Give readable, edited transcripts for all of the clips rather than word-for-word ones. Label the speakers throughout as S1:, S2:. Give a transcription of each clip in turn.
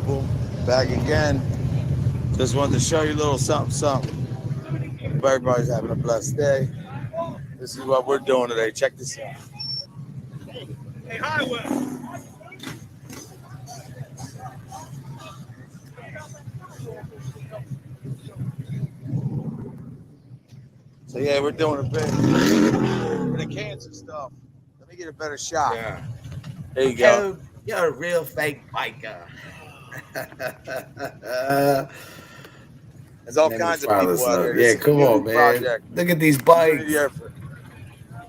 S1: people. Back again. Just wanted to show you a little something. Hope everybody's having a blessed day. This is what we're doing today. Check this out. Hey, hi, Will. So yeah, we're doing a bit for the cancer stuff. Let me get a better shot.
S2: Yeah.
S1: There you go.
S2: You're a real fake biker.
S1: There's all kinds of people out here.
S2: Yeah, come on, man.
S1: Project.
S2: Look at these bikes.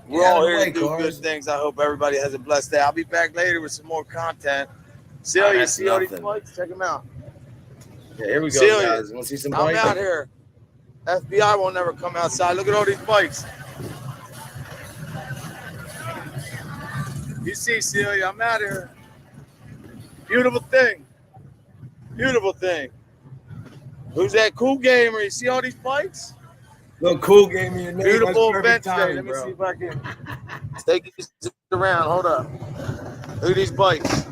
S1: We're all here to do good things. I hope everybody has a blessed day. I'll be back later with some more content. Celia, see all these bikes? Check them out.
S2: Yeah, here we go,
S1: Celia,
S2: guys. Want to see some bikes?
S1: I'm out here. FBI won't never come outside. Look at all these bikes. You see, Celia, I'm out here. Beautiful thing. Beautiful thing. Who's that cool gamer? You see all these bikes?
S2: Look, cool gamer. Your name.
S1: Beautiful event today. Let me see if I can take these around. Hold up. Look at these bikes.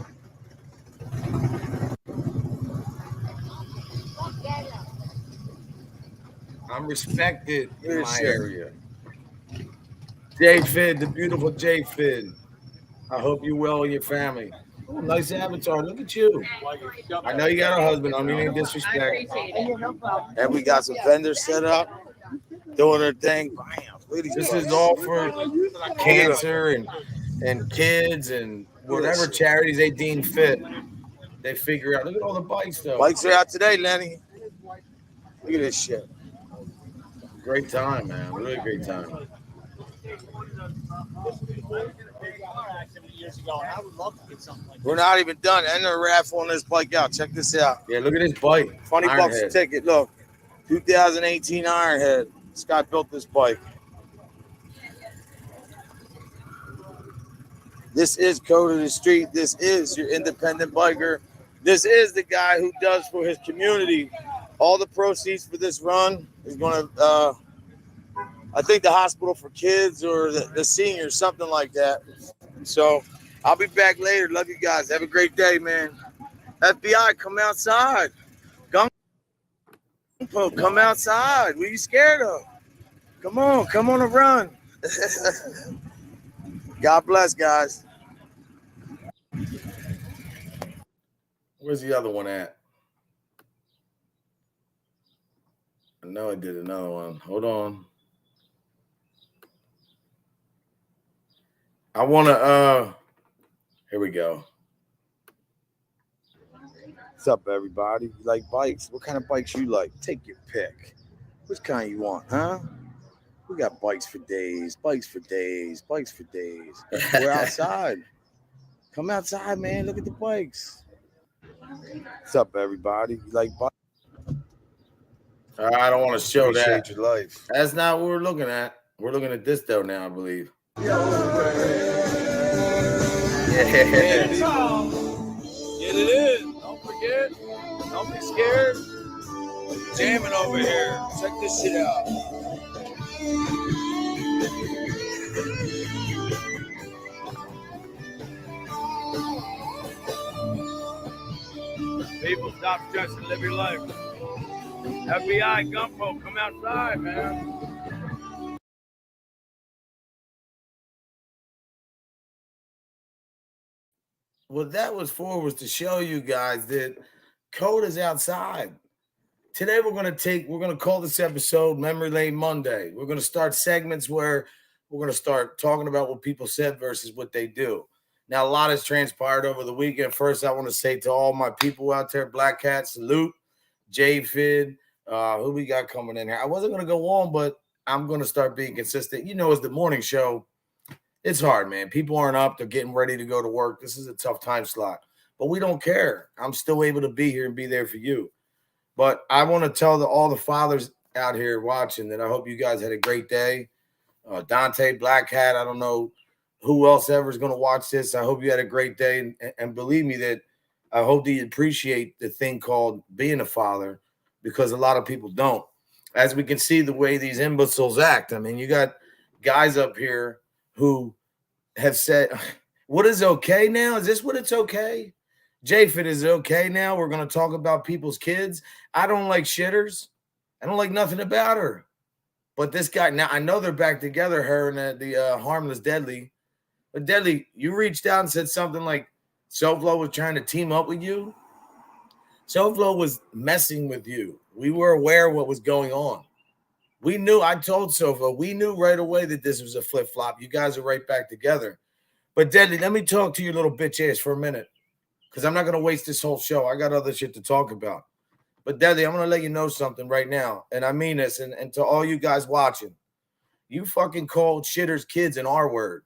S2: I'm respected in my area. J Fid, the beautiful J Fid. I hope you're well with your family. Oh, nice avatar. Look at you. I know you got a husband. I mean, disrespect.
S1: And we got some vendors set up, doing their thing.
S2: This is all for cancer and kids and whatever charities they deem fit. They figure out. Look at all the bikes, though.
S1: Bikes are out today, Lenny. Look at this shit.
S2: Great time, man. Really great time.
S1: We're not even done. And they're raffling this bike out. Check this out.
S2: Yeah, look at this bike.
S1: $20 a ticket. Look, 2018 Ironhead. This guy built this bike. This is Code of the Street. This is your independent biker. This is the guy who does for his community. All the proceeds for this run is going to, I think, the hospital for kids or the seniors, something like that. So I'll be back later. Love you guys. Have a great day, man. FBI, come outside. Gunpo, come outside. What are you scared of? Come on a run. God bless, guys.
S2: Where's the other one at? I know I did another one. Hold on. I want to, here we go.
S1: What's up, everybody? You like bikes? What kind of bikes you like? Take your pick. Which kind you want, huh? We got bikes for days, bikes for days, bikes for days. We're outside. Come outside, man. Look at the bikes. What's up, everybody? You like bikes?
S2: I don't want to show that.
S1: Your life.
S2: That's not what we're looking at. We're looking at this, though, now, I believe.
S1: Yeah. Get it in. Don't forget. Don't be scared. Jamming over here. Check this shit out. People, stop stressing. Live your life. FBI, Gunpo, come outside, man.
S2: What that was for was to show you guys that Code is outside. Today we're going to call this episode Memory Lane Monday. We're going to start segments where we're going to start talking about what people said versus what they do. Now, a lot has transpired over the weekend. First, I want to say to all my people out there, Black Cat, salute, J Fid, who we got coming in here. I wasn't going to go on, but I'm going to start being consistent. You know, as the morning show, it's hard, man. People aren't up. They're getting ready to go to work. This is a tough time slot, but we don't care. I'm still able to be here and be there for you. But I want to tell all the fathers out here watching that I hope you guys had a great day. Dante, Black Hat, I don't know who else ever is going to watch this. I hope you had a great day. And believe me that I hope that you appreciate the thing called being a father, because a lot of people don't. As we can see the way these imbeciles act. I mean, you got guys up here who have said, what is okay now? Is this what it's okay? Jafet, is it okay now? We're going to talk about people's kids. I don't like shitters. I don't like nothing about her. But this guy, now I know they're back together, her and the Harmless Deadly. But Deadly, you reached out and said something like SoFlo was trying to team up with you. SoFlo was messing with you. We were aware of what was going on. We knew, I told SoFlo, we knew right away that this was a flip-flop. You guys are right back together. But Deadly, let me talk to your little bitch ass for a minute, because I'm not going to waste this whole show. I got other shit to talk about. But Deadly, I'm going to let you know something right now, and I mean this, and to all you guys watching, you fucking called shitters kids an R word.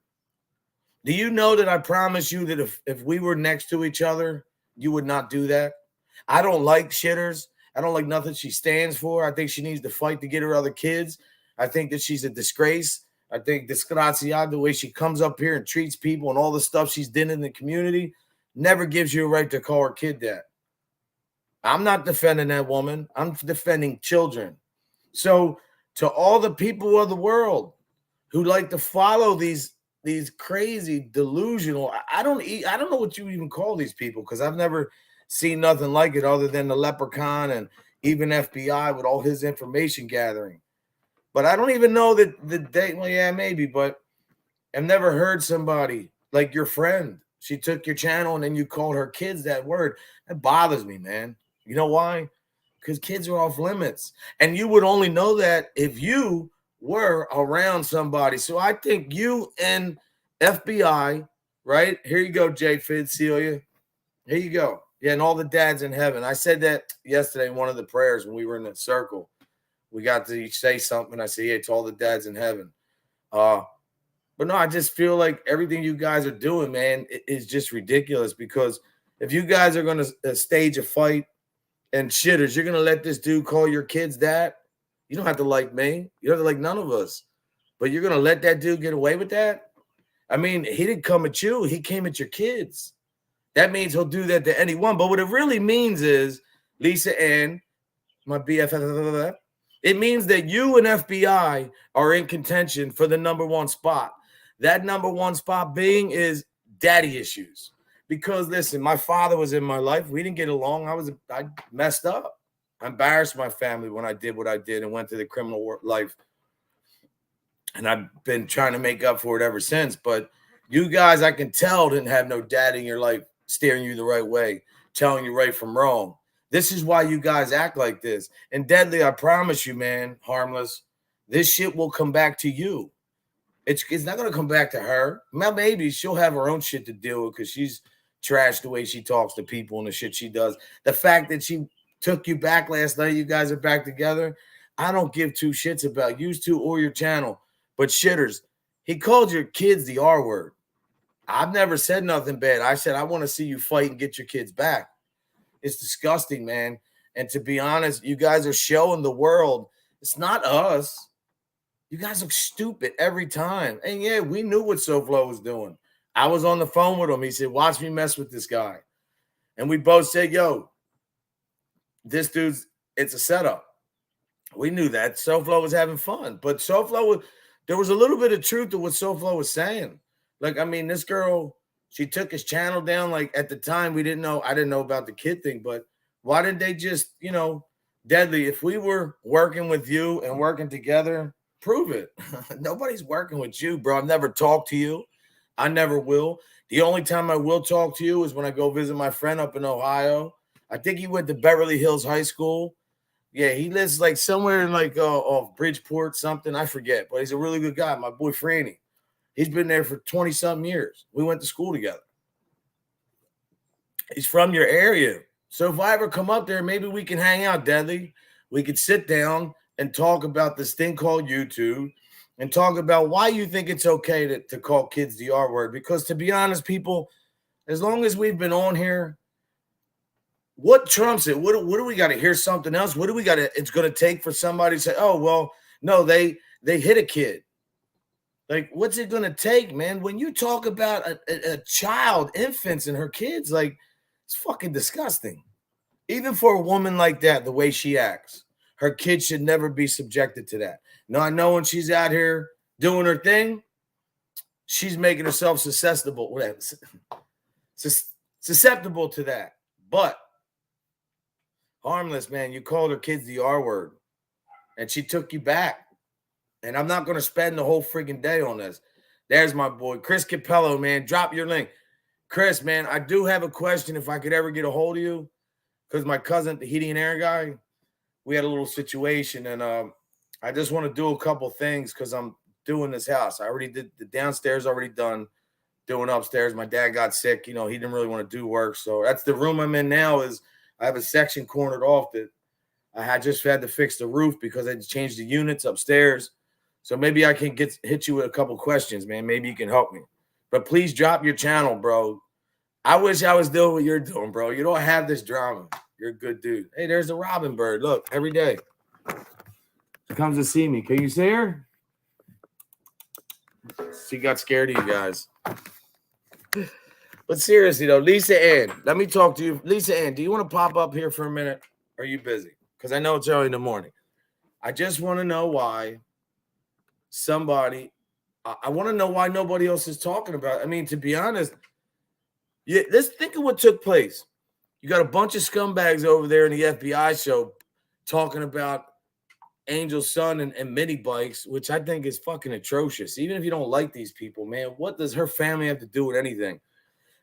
S2: Do you know that I promise you that if we were next to each other, you would not do that? I don't like shitters. I don't like nothing she stands for. I think she needs to fight to get her other kids. I think that she's a disgrace. I think disgrazia, the way she comes up here and treats people and all the stuff she's done in the community, never gives you a right to call her kid that. I'm not defending that woman. I'm defending children. So to all the people of the world who like to follow these crazy delusional, I don't know what you even call these people, because I've never seen nothing like it other than the Leprechaun and even FBI with all his information gathering. But I don't even know that well, yeah, maybe, but I've never heard somebody like your friend. She took your channel and then you called her kids that word. That bothers me, man. You know why? Because kids are off limits. And you would only know that if you were around somebody. So I think you and FBI, right? Here you go, Jafet, Celia. Here you go. Yeah, and all the dads in heaven. I said that yesterday in one of the prayers when we were in the circle. We got to say something. I said, yeah, to all the dads in heaven. But no, I just feel like everything you guys are doing, man, is just ridiculous, because if you guys are going to stage a fight and shitters, you're going to let this dude call your kids that? You don't have to like me. You don't have to like none of us. But you're going to let that dude get away with that? I mean, he didn't come at you. He came at your kids. That means he'll do that to anyone. But what it really means is, Lisa Ann, my BFF, it means that you and FBI are in contention for the #1 spot. That #1 spot being is daddy issues. Because listen, my father was in my life. We didn't get along. I messed up. I embarrassed my family when I did what I did and went to the criminal life. And I've been trying to make up for it ever since. But you guys, I can tell, didn't have no dad in your life steering you the right way, telling you right from wrong. This is why you guys act like this. And Deadly, I promise you, man, Harmless, this shit will come back to you. It's not going to come back to her. Maybe she'll have her own shit to deal with because she's trashed the way she talks to people and the shit she does. The fact that she took you back last night, you guys are back together, I don't give two shits about you two or your channel. But shitters, he called your kids the R word. I've never said nothing bad. I said, I want to see you fight and get your kids back. It's disgusting, man. And to be honest, you guys are showing the world it's not us. You guys look stupid every time. And yeah, we knew what SoFlo was doing. I was on the phone with him. He said, watch me mess with this guy. And we both said, yo, this dude's, it's a setup. We knew that. SoFlo was having fun. But SoFlo, there was a little bit of truth to what SoFlo was saying. Like, I mean, this girl, she took his channel down. Like, at the time, I didn't know about the kid thing. But why didn't they just, Deadly, if we were working with you and working together, prove it. Nobody's working with you, bro. I've never talked to you. I never will. The only time I will talk to you is when I go visit my friend up in Ohio. I think he went to Beverly Hills High School. Yeah, he lives like somewhere in like off Bridgeport, something. I forget, but he's a really good guy. My boy Franny. He's been there for 20-something years. We went to school together. He's from your area. So if I ever come up there, maybe we can hang out, Deadly. We could sit down and talk about this thing called YouTube and talk about why you think it's okay to call kids the R word. Because to be honest, people, as long as we've been on here, what trumps it? What do we got to hear something else? What do we got to, it's going to take for somebody to say, oh, well, no, they hit a kid. Like, what's it going to take, man? When you talk about a child, infants and her kids, like, it's fucking disgusting. Even for a woman like that, the way she acts, her kids should never be subjected to that. Now, I know when she's out here doing her thing, she's making herself susceptible. susceptible to that. But Harmless, man, you called her kids the R word, and she took you back. And I'm not going to spend the whole freaking day on this. There's my boy, Chris Capello, man. Drop your link. Chris, man, I do have a question if I could ever get a hold of you, because my cousin, the heating and air guy, we had a little situation, and I just want to do a couple things because I'm doing this house. I already did the downstairs, already done. Doing upstairs. My dad got sick. You know, he didn't really want to do work. So that's the room I'm in now. Is I have a section cornered off that I had just had to fix the roof because I changed the units upstairs. So maybe I can hit you with a couple questions, man. Maybe you can help me. But please drop your channel, bro. I wish I was doing what you're doing, bro. You don't have this drama. You're a good dude. Hey, there's the robin bird. Look, every day. She comes to see me. Can you see her? She got scared of you guys. But seriously, though, Lisa Ann, let me talk to you. Lisa Ann, do you want to pop up here for a minute? Or are you busy? Because I know it's early in the morning. I just want to know why I want to know why nobody else is talking about it. I mean, to be honest, let's think of what took place. You got a bunch of scumbags over there in the FBI show talking about Angel's son and mini bikes, which I think is fucking atrocious. Even if you don't like these people, man, what does her family have to do with anything?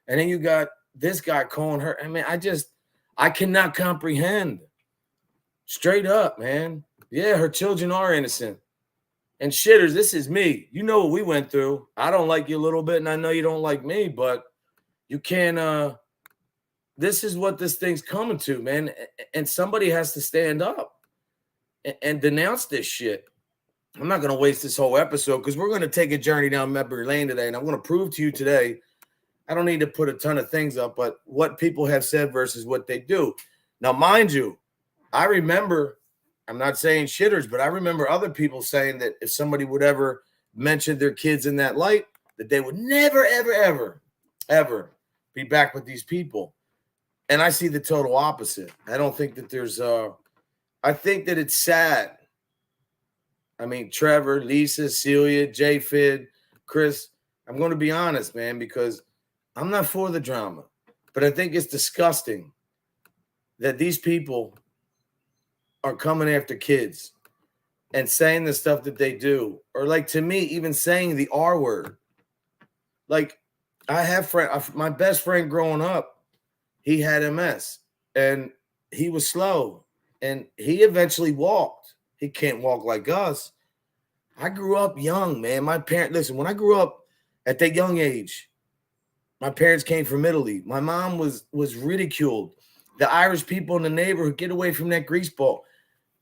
S2: And then you got this guy calling her. I mean, I cannot comprehend. Straight up, man. Yeah, her children are innocent. And shitters, this is me. You know what we went through. I don't like you a little bit, and I know you don't like me, but you can't. This is what this thing's coming to, man. And somebody has to stand up and denounce this shit. I'm not going to waste this whole episode because we're going to take a journey down memory lane today, and I'm going to prove to you today. I don't need to put a ton of things up, but what people have said versus what they do. Now, mind you, I remember, I'm not saying shitters, but I remember other people saying that if somebody would ever mention their kids in that light, that they would never, ever, ever, ever be back with these people. And I see the total opposite. I don't think that there's I think that it's sad. I mean, Trevor, Lisa, Celia, J Fid, Chris, I'm going to be honest, man, because I'm not for the drama, but I think it's disgusting that these people are coming after kids and saying the stuff that they do, or like to me, even saying the R word. Like I have my best friend growing up, he had MS and he was slow and he eventually walked. He can't walk like us. I grew up young, man. My parents, listen, when I grew up at that young age, my parents came from Italy. My mom was ridiculed. The Irish people in the neighborhood, get away from that grease ball.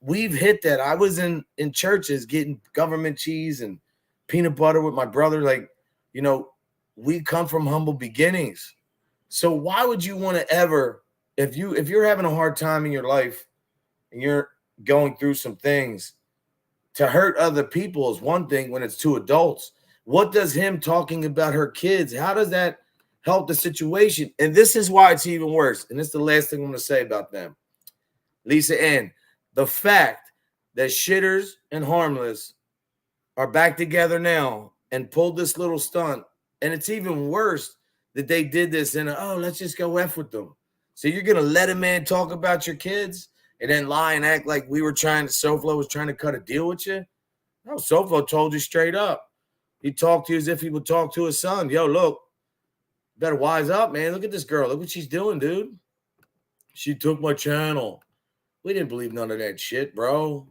S2: We've hit that. I was in churches getting government cheese and peanut butter with my brother. Like, you know, we come from humble beginnings. So why would you want to ever, if you're having a hard time in your life and you're going through some things, to hurt other people is one thing when it's two adults. What does him talking about her kids, how does that help the situation? And this is why it's even worse. And this is the last thing I'm going to say about them. Lisa Ann, the fact that Shitters and Harmless are back together now and pulled this little stunt. And it's even worse that they did this and, let's just go F with them. So you're going to let a man talk about your kids and then lie and act like SoFlo was trying to cut a deal with you? No, SoFlo told you straight up. He talked to you as if he would talk to his son. Yo, look, better wise up, man. Look at this girl. Look what she's doing, dude. She took my channel. We didn't believe none of that shit, bro.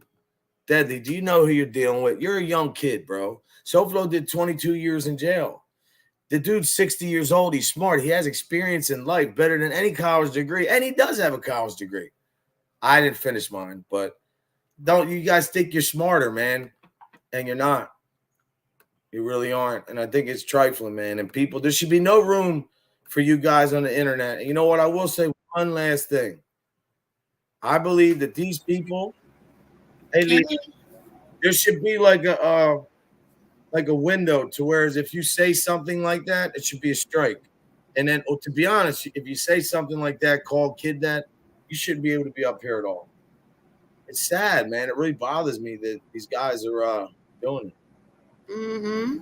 S2: Deadly, do you know who you're dealing with? You're a young kid, bro. SoFlo did 22 years in jail. The dude's 60 years old. He's smart. He has experience in life better than any college degree. And he does have a college degree. I didn't finish mine, but don't you guys think you're smarter, man? And you're not. You really aren't. And I think it's trifling, man. And people, there should be no room for you guys on the internet. And you know what? I will say one last thing. I believe that these people, there should be like a window to whereas if you say something like that, it should be a strike. And then, to be honest, if you say something like that, call a kid that, you shouldn't be able to be up here at all. It's sad, man. It really bothers me that these guys are doing it.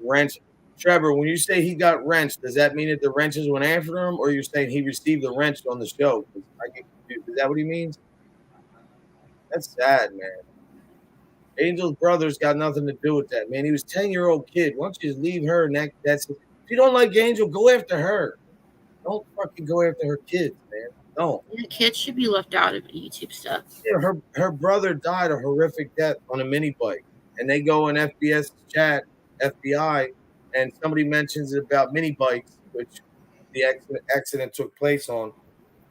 S2: wrenched. Trevor, when you say he got wrenched, does that mean that the wrenches went after him, or you're saying he received the wrench on the show? I get confused. Is that what he means? That's sad, man. Angel's brother's got nothing to do with that, man. He was 10-year-old kid. Why don't you just leave her? And that's if you don't like Angel, go after her. Don't fucking go after her kids, man. Don't.
S3: The kids should be left out of YouTube stuff.
S2: Yeah, her brother died a horrific death on a mini bike, and they go in FBS chat, FBI, and somebody mentions about mini bikes, which the accident took place on.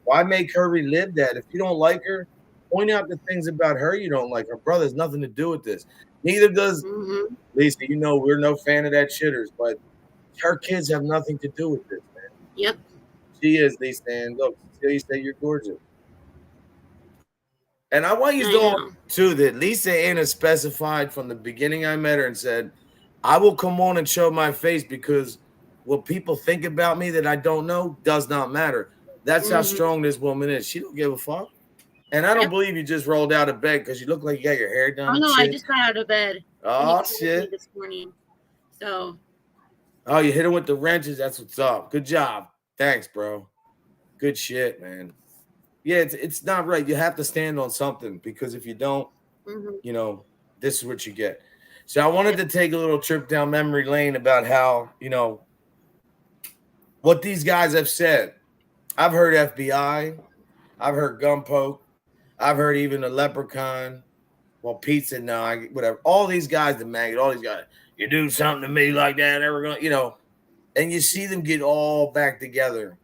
S2: Why make her relive that? If you don't like her, point out the things about her you don't like. Her brother has nothing to do with this. Neither does Lisa. You know, we're no fan of that shitters, but her kids have nothing to do with this, man.
S3: Yep.
S2: She is, Lisa. And look, you say you're gorgeous. And I want you to know, too, that Lisa Anna specified from the beginning I met her and said, I will come on and show my face because what people think about me that I don't know does not matter. That's how strong this woman is. She don't give a fuck. And I don't believe you just rolled out of bed because you look like you got your hair done.
S3: Oh, no, I just got out of bed.
S2: Oh, shit.
S3: This morning. So.
S2: Oh, you hit him with the wrenches. That's what's up. Good job. Thanks, bro. Good shit, man. Yeah, it's not right. You have to stand on something because if you don't, you know, this is what you get. So I wanted to take a little trip down memory lane about how, you know, what these guys have said. I've heard FBI. I've heard Gunpoke. I've heard even the Leprechaun. Well, Pete said no, whatever. All these guys, the maggot, all these guys, you do something to me like that, never gonna, you know, and you see them get all back together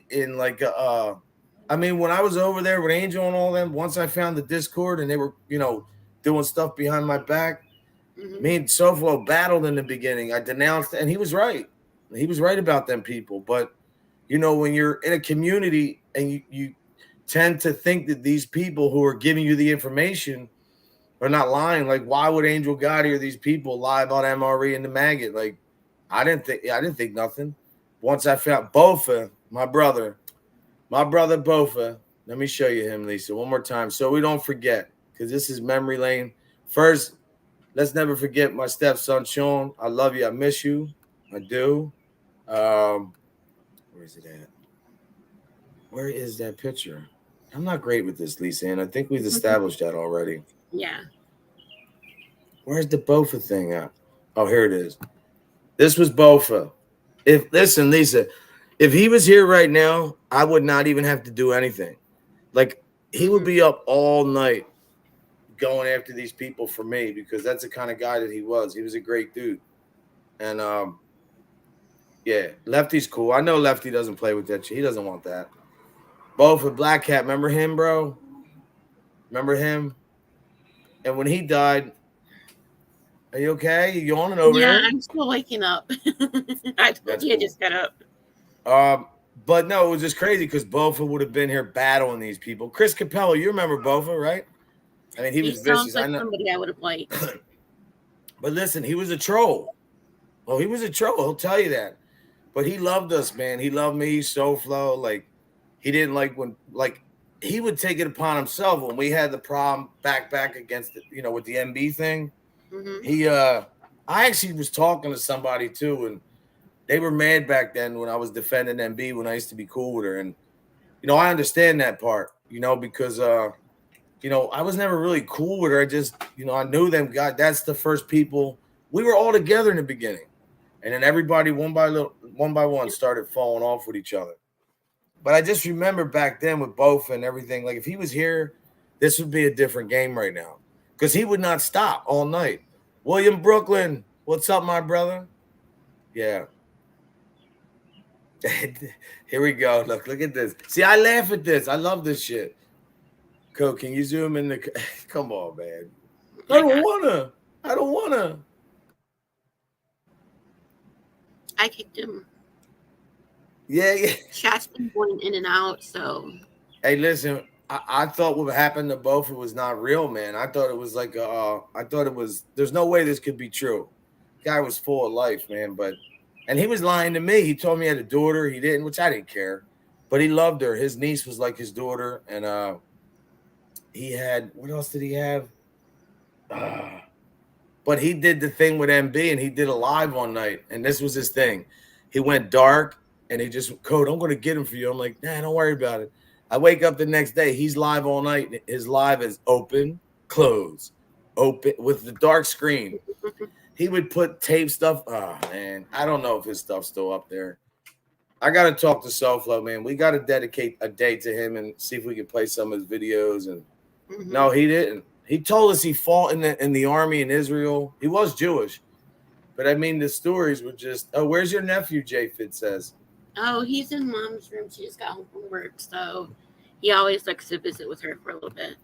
S2: in like I mean, when I was over there with Angel and all them, once I found the Discord and they were, you know, doing stuff behind my back, me and Soflo battled in the beginning. I denounced, and he was right. He was right about them people. But, you know, when you're in a community and you tend to think that these people who are giving you the information are not lying. Like, why would Angel Gotti or these people lie about MRE and the maggot? Like, I didn't think nothing. Once I found Bofa, my brother Bofa. Let me show you him, Lisa, one more time so we don't forget, because this is memory lane. First, let's never forget my stepson, Sean. I love you. I miss you. I do. Where is it at? Where is that picture? I'm not great with this, Lisa, and I think we've established that already.
S3: Yeah.
S2: Where's the Bofa thing at? Oh, here it is. This was Bofa. Listen, Lisa, if he was here right now, I would not even have to do anything. Like, he would be up all night going after these people for me because that's the kind of guy that he was. He was a great dude. And, yeah, Lefty's cool. I know Lefty doesn't play with that shit. He doesn't want that. Bofa, Black Cat, remember him, bro? Remember him? And when he died, are you okay? You yawning over there?
S3: Yeah, I'm still waking up. I told you I just got up.
S2: But no, it was just crazy because Bofa would have been here battling these people. Chris Capello, you remember Bofa, right? I mean, he was vicious.
S3: Like somebody I would have liked.
S2: But listen, he was a troll. Well, he was a troll. He'll tell you that. But he loved us, man. He loved me, SoFlo. Like, he didn't like when, like, he would take it upon himself when we had the problem back against it, you know, with the MB thing. I actually was talking to somebody too, and they were mad back then when I was defending MB when I used to be cool with her. And, you know, I understand that part, you know, because, you know, I was never really cool with her. I just, you know, I knew them. God, that's the first people. We were all together in the beginning. And then everybody one by one started falling off with each other. But I just remember back then with Bofa and everything, like if he was here, this would be a different game right now because he would not stop all night. William Brooklyn, what's up, my brother? Yeah. Here we go. Look at this. See, I laugh at this. I love this shit. Cool. Can you zoom in the? Come on, man. I don't wanna.
S3: I kicked him.
S2: Yeah.
S3: Chat's been going in and out, so.
S2: Hey, listen. I thought what happened to Bofa was not real, man. I thought it was like there's no way this could be true. Guy was full of life, man. And he was lying to me. He told me he had a daughter. He didn't, which I didn't care. But he loved her. His niece was like his daughter. And he had, what else did he have? But he did the thing with MB, and he did a live one night, and this was his thing. He went dark, and he just, Code, I'm going to get him for you. I'm like, nah, don't worry about it. I wake up the next day. He's live all night. His live is open, close, open, with the dark screen. He would put tape stuff. Oh, man. I don't know if his stuff's still up there. I got to talk to SoFlo, man. We got to dedicate a day to him and see if we can play some of his videos. And no, he didn't. He told us he fought in the army in Israel. He was Jewish. But, I mean, the stories were just, oh, where's your nephew, J Fit says?
S3: Oh, he's in Mom's room. She just got home from work, so he always likes to visit with her for a little bit.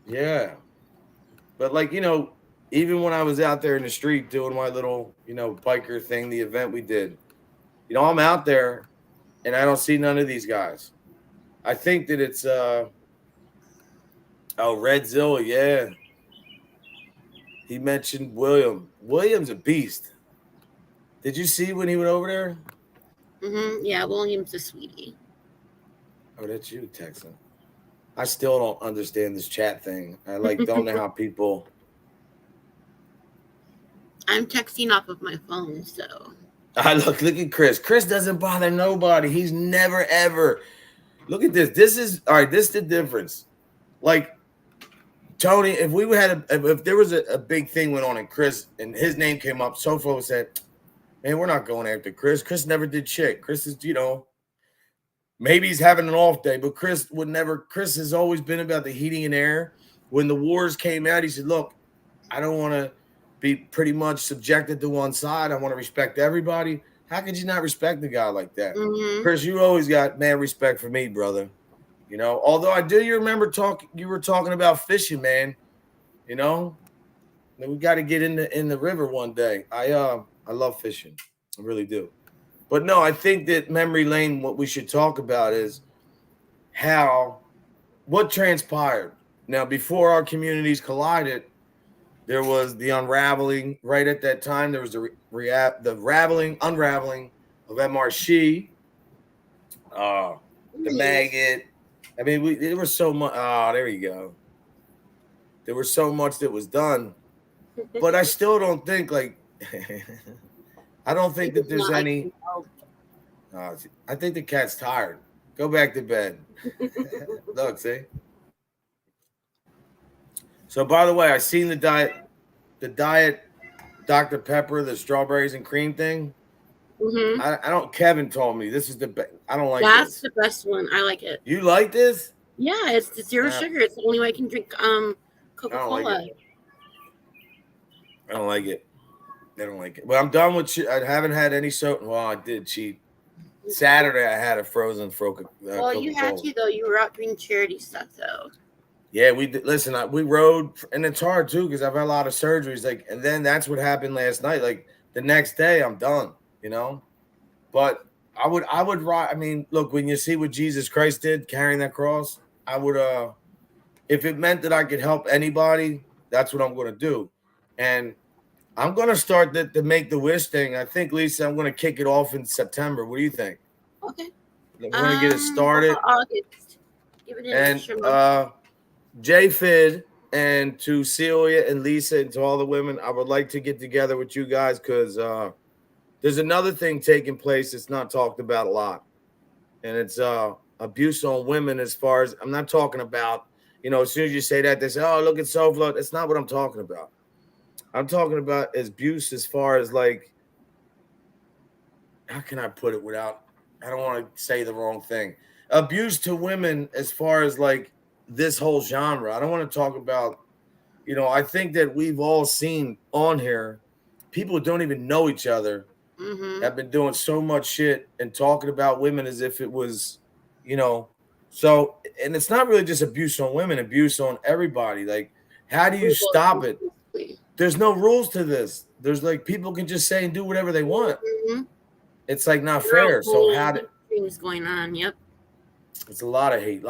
S2: Yeah. But, like, you know, even when I was out there in the street doing my little, you know, biker thing, the event we did, you know, I'm out there and I don't see none of these guys. I think that it's, Red Zilla, yeah. He mentioned William. William's a beast. Did you see when he went over there?
S3: Yeah, William's a sweetie.
S2: Oh, that's you texting. I still don't understand this chat thing. I don't know how people.
S3: I'm texting off of my phone, so.
S2: Look at Chris. Chris doesn't bother nobody. He's never ever. Look at this. This is all right. This is the difference. Like Tony, if we had if there was a big thing went on and Chris and his name came up, SoFlo said, man, we're not going after Chris. Chris never did shit. Chris is, you know, maybe he's having an off day, but Chris would never. Chris has always been about the heating and air. When the wars came out, he said, look, I don't want to be pretty much subjected to one side. I want to respect everybody. How could you not respect a guy like that? Chris, you always got man respect for me, brother. You know, although you remember you were talking about fishing, man. You know, we got to get in the river one day. I love fishing. I really do. But no, I think that memory lane, what we should talk about is what transpired. Now, before our communities collided, there was the unraveling. Right at that time, there was the unraveling of MRC, the maggot. I mean, there was so much. Oh, there you go. There was so much that was done. But I still don't think, like, I don't think that there's any. I think the cat's tired. Go back to bed. Look, see? So, by the way, I seen the diet Dr. Pepper, the strawberries and cream thing. I don't. Kevin told me this is the best. I don't like
S3: That's
S2: this.
S3: the best one. I like it.
S2: You like this?
S3: Yeah, it's the zero sugar. It's the only way I can drink Coca-Cola.
S2: I don't like it. I don't like it. Well, I'm done with. I haven't had any soda. Well, I did cheat. Saturday, I had a frozen Coca-Cola.
S3: Well, you had to though. You were out doing charity stuff though.
S2: Yeah, we did. Listen, we rode, and it's hard too because I've had a lot of surgeries. Like, and then that's what happened last night. Like the next day, I'm done. You know, but I would ride. I mean, look, when you see what Jesus Christ did carrying that cross, I would. If it meant that I could help anybody, that's what I'm going to do, and I'm going to start the Make the Wish thing. I think, Lisa, I'm going to kick it off in September. What do you think?
S3: Okay.
S2: We're going to get it started.
S3: August. Give it an extra month.
S2: J-Fid and to Celia and Lisa and to all the women, I would like to get together with you guys because there's another thing taking place that's not talked about a lot. And it's abuse on women as far as, I'm not talking about, you know, as soon as you say that, they say, oh, look at SoFlo. That's not what I'm talking about. I'm talking about abuse as far as like, how can I put it without, I don't want to say the wrong thing. Abuse to women as far as like this whole genre. I don't want to talk about, you know, I think that we've all seen on here, people who don't even know each other have been doing so much shit and talking about women as if it was, you know, so, and it's not really just abuse on women, abuse on everybody. Like, how do you stop it? There's no rules to this. There's like, people can just say and do whatever they want. It's like not fair. So how do
S3: things going on? Yep.
S2: It's a lot of hate,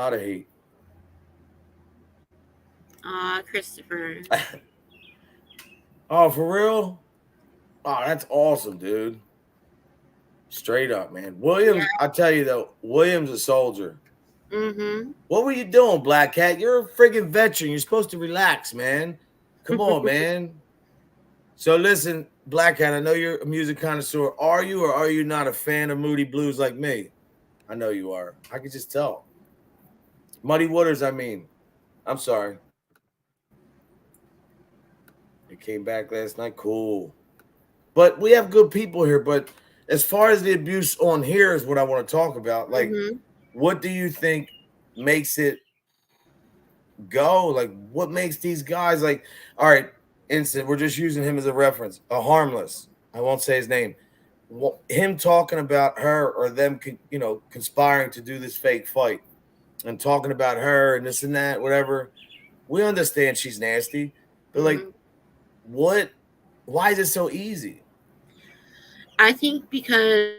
S3: Christopher.
S2: Oh, for real? Oh, that's awesome, dude. Straight up, man. Williams, I tell you though, Williams a soldier. What were you doing, Black Cat? You're a friggin' veteran. You're supposed to relax, man. Come on, man. So listen, Black Hat, I know you're a music connoisseur. Are you or are you not a fan of Moody Blues like me? I know you are. I can just tell. Muddy Waters, I mean. I'm sorry. It came back last night. Cool. But we have good people here. But as far as the abuse on here is what I want to talk about. Like, what do you think makes it go? Like, what makes these guys like, all right, instant, we're just using him as a reference. A Harmless. I won't say his name. Him talking about her or them, conspiring to do this fake fight and talking about her and this and that, whatever. We understand she's nasty, but like, why is it so easy?
S3: I think because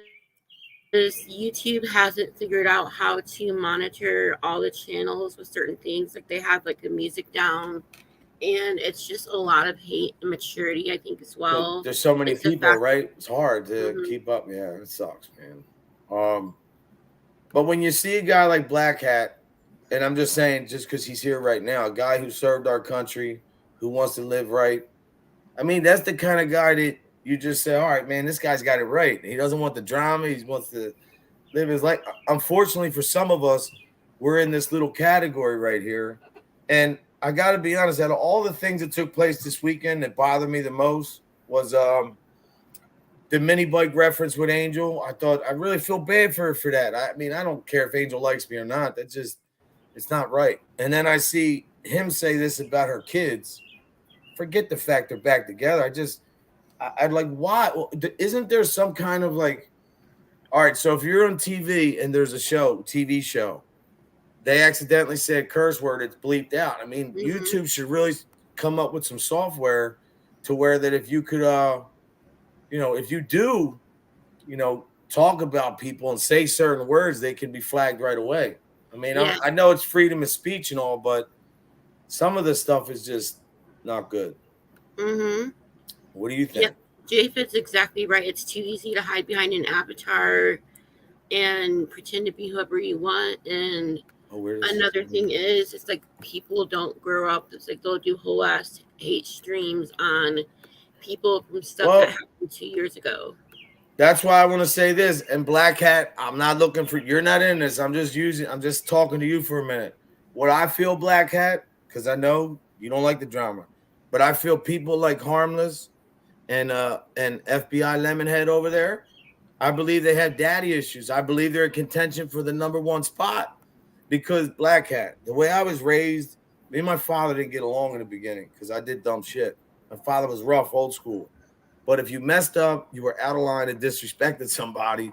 S3: YouTube hasn't figured out how to monitor all the channels with certain things. Like they have like the music down, and it's just a lot of hate and maturity, I think, as well.
S2: There's so many people, right? It's hard to keep up. Yeah, it sucks, man. But when you see a guy like Black Hat, and I'm just saying, just because he's here right now, a guy who served our country, who wants to live right. I mean, that's the kind of guy that you just say, all right, man, this guy's got it right. He doesn't want the drama. He wants to live his life. Unfortunately, for some of us, we're in this little category right here. And I got to be honest, out of all the things that took place this weekend that bothered me the most was the mini bike reference with Angel. I thought I really feel bad for that. I mean, I don't care if Angel likes me or not. That's just, it's not right. And then I see him say this about her kids. Forget the fact they're back together. I'd like, why? Well, isn't there some kind of like, all right, so if you're on TV and there's a TV show, they accidentally say a curse word, it's bleeped out. I mean, YouTube should really come up with some software to where that if you could, if you do, talk about people and say certain words, they can be flagged right away. I mean, yeah. I know it's freedom of speech and all, but some of this stuff is just not good. What do you think?
S3: Yeah, Jafet's exactly right. It's too easy to hide behind an avatar and pretend to be whoever you want. And another thing is, it's like people don't grow up. It's like they'll do whole ass hate streams on people from stuff that happened 2 years ago.
S2: That's why I want to say this. And Black Hat, I'm not looking for, you're not in this. I'm just talking to you for a minute. What I feel, Black Hat, because I know you don't like the drama, but I feel people like Harmless and FBI Lemonhead over there, I believe they have daddy issues. I believe they're in contention for the #1 spot because Black Hat, the way I was raised, me and my father didn't get along in the beginning because I did dumb shit. My father was rough, old school. But if you messed up, you were out of line and disrespected somebody,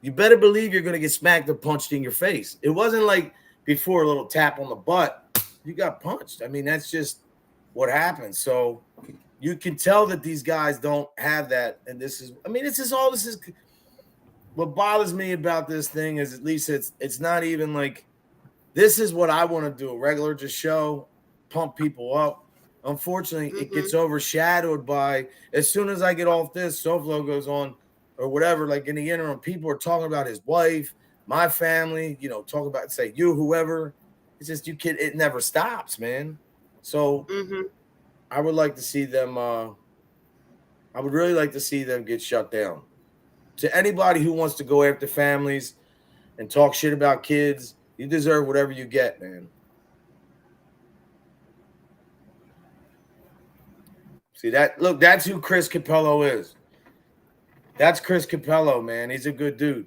S2: you better believe you're going to get smacked or punched in your face. It wasn't like before a little tap on the butt, you got punched. I mean, that's just what happened. So you can tell that these guys don't have that. And this is what bothers me about this thing is at least it's not even like, this is what I want to do. A regular just show, pump people up. Unfortunately, it gets overshadowed by, as soon as I get off this, SoFlo goes on or whatever, like in the interim, people are talking about his wife, my family, talk about, say, you, whoever. It's just, it never stops, man. So I would like to see them, I would really like to see them get shut down. To anybody who wants to go after families and talk shit about kids, you deserve whatever you get, man. See that? Look, that's who Chris Capello is. That's Chris Capello, man. He's a good dude.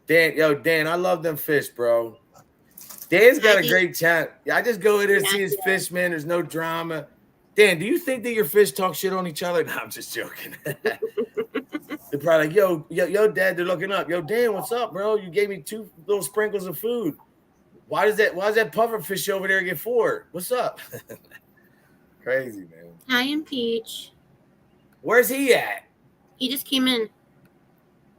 S2: Dan, I love them fish, bro. Dan's got a great chat. I just go in there and see his fish, man. There's no drama. Dan, do you think that your fish talk shit on each other? No, I'm just joking. They're probably like, yo, Dad, they're looking up. Yo, Dan, what's up, bro? You gave me 2 little sprinkles of food. Why does that puffer fish over there get 4? What's up? Crazy, man.
S3: Hi, I'm Peach.
S2: Where's he at?
S3: He just came in.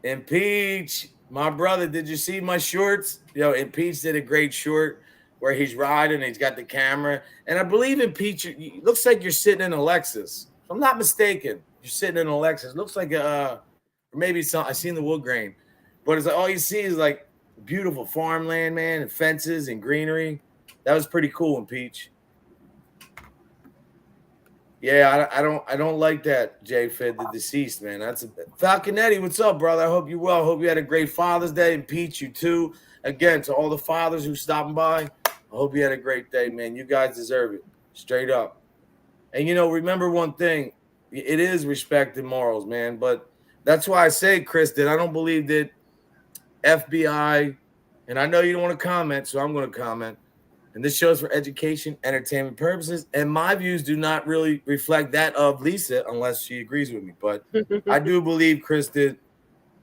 S2: And Peach, my brother, did you see my shorts? And Peach did a great short where he's riding and he's got the camera. And I believe in Peach, it looks like you're sitting in a Lexus. If I'm not mistaken, you're sitting in a Lexus. It looks like maybe I seen the wood grain. But it's like all you see is like beautiful farmland, man, and fences and greenery. That was pretty cool in Peach. Yeah, I don't like that, Jay Fed, the deceased, man. That's a Falconetti. What's up, brother? I hope you're well. Hope you had a great Father's Day. And Pete, you too. Again, to all the fathers who stopping by, I hope you had a great day, man. You guys deserve it. Straight up. And remember one thing, it is respect and morals, man. But that's why I say, Chris, that I don't believe that FBI, and I know you don't want to comment, so I'm going to comment. And this show's for education, entertainment purposes. And my views do not really reflect that of Lisa, unless she agrees with me. But I do believe, Chris, that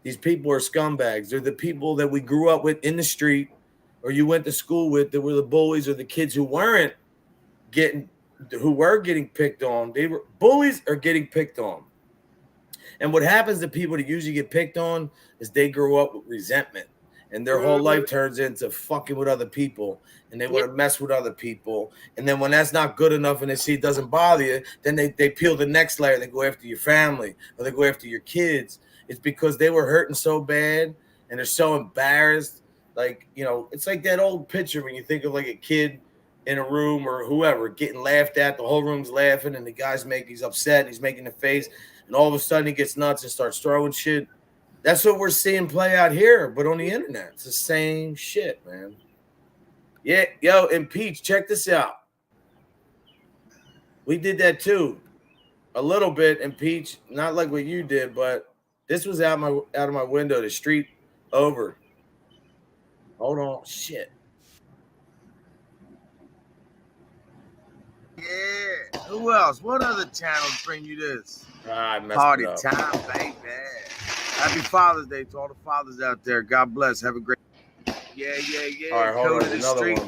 S2: these people are scumbags. They're the people that we grew up with in the street, or you went to school with, that were the bullies, or the kids who were getting picked on. They were bullies or getting picked on. And what happens to people that usually get picked on is they grow up with resentment. And their whole life turns into fucking with other people, and they want to mess with other people. And then when that's not good enough and they see it doesn't bother you, then they peel the next layer. They go after your family, or they go after your kids. It's because they were hurting so bad and they're so embarrassed. Like, it's like that old picture when you think of like a kid in a room or whoever getting laughed at, the whole room's laughing, and the he's upset, and he's making a face, and all of a sudden he gets nuts and starts throwing shit. That's what we're seeing play out here, but on the internet. It's the same shit, man. Yeah, yo, and Peach, check this out. We did that too. A little bit, and Peach, not like what you did, but this was out of my window, the street over. Hold on, shit.
S1: Yeah. Who else? What other channels bring you this?
S2: I messed
S1: Party
S2: it up.
S1: time, baby. Happy Father's Day to all the fathers out there. God bless. Have a great. Yeah.
S2: All right, hold
S1: Go
S2: on.
S1: to the
S2: Another
S1: street.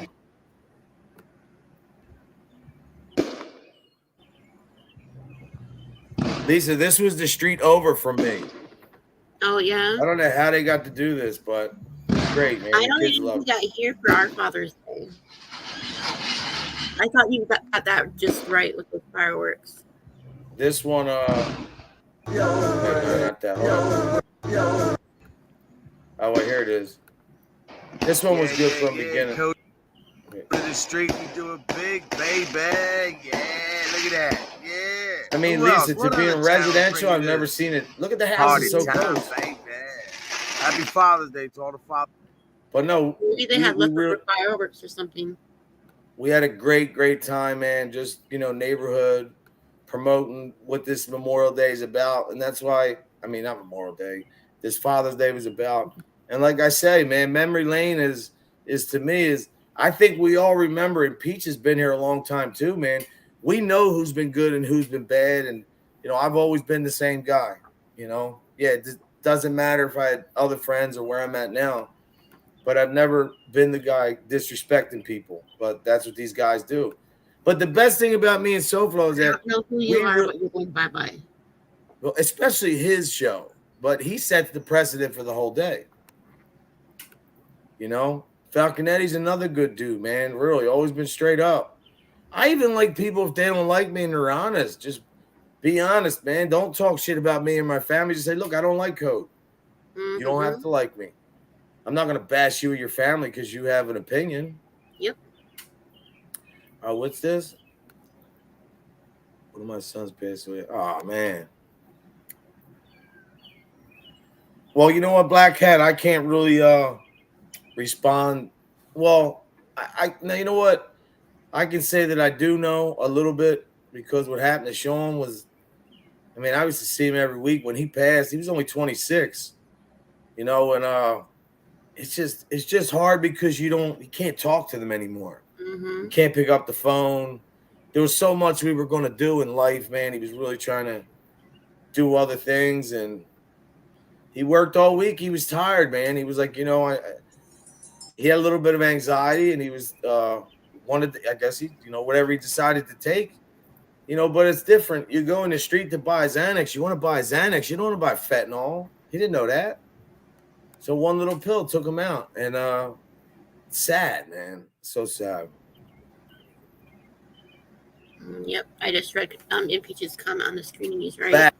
S2: one. Lisa, this was the street over from me.
S3: Oh yeah.
S2: I don't know how they got to do this, but it's great, man.
S3: I don't even do that here for our Father's Day. I thought you got that just right with the fireworks.
S2: This one, no, not that one. Oh, well, here it is. This one was good from the beginning.
S1: Coach, to the street, you do it big, baby. Yeah, look at that. Yeah.
S2: I mean, Lisa, to be in residential, I've never seen it. Look at the house, it's so close.
S1: Baby. Happy Father's Day to all the fathers.
S2: But no,
S3: maybe they had leftover fireworks or something.
S2: We had a great time, man. Just, neighborhood promoting what this Memorial Day is about. And that's why, not Memorial Day, this Father's Day was about. And like I say, man, memory lane is to me, I think we all remember, and Peach has been here a long time too, man. We know who's been good and who's been bad. And, I've always been the same guy, Yeah, it doesn't matter if I had other friends or where I'm at now. But I've never been the guy disrespecting people. But that's what these guys do. But the best thing about me and SoFlo is that
S3: I don't know who you are, but you're going bye-bye.
S2: Well, especially his show. But he sets the precedent for the whole day. Falconetti's another good dude, man. Really, always been straight up. I even like people if they don't like me and they're honest. Just be honest, man. Don't talk shit about me and my family. Just say, look, I don't like Code. You don't have to like me. I'm not going to bash you or your family because you have an opinion.
S3: Yep.
S2: What's this? One of my sons passed away. Oh, man. Well, you know what, Black Hat? I can't really respond. Well, now you know what? I can say that I do know a little bit because what happened to Sean was, I used to see him every week. When he passed, he was only 26. And it's just hard because you can't talk to them anymore.
S3: Mm-hmm.
S2: You can't pick up the phone. There was so much we were going to do in life, man. He was really trying to do other things, and he worked all week. He was tired, man. He was like, he had a little bit of anxiety, and he was I guess he, whatever he decided to take, but it's different. You go in the street to buy Xanax. You want to buy Xanax. You don't want to buy fentanyl. He didn't know that. So one little pill took him out, and it's sad, man. So sad.
S3: Yep, I just read Impeach's comment on the screen, and he's right.
S2: Back.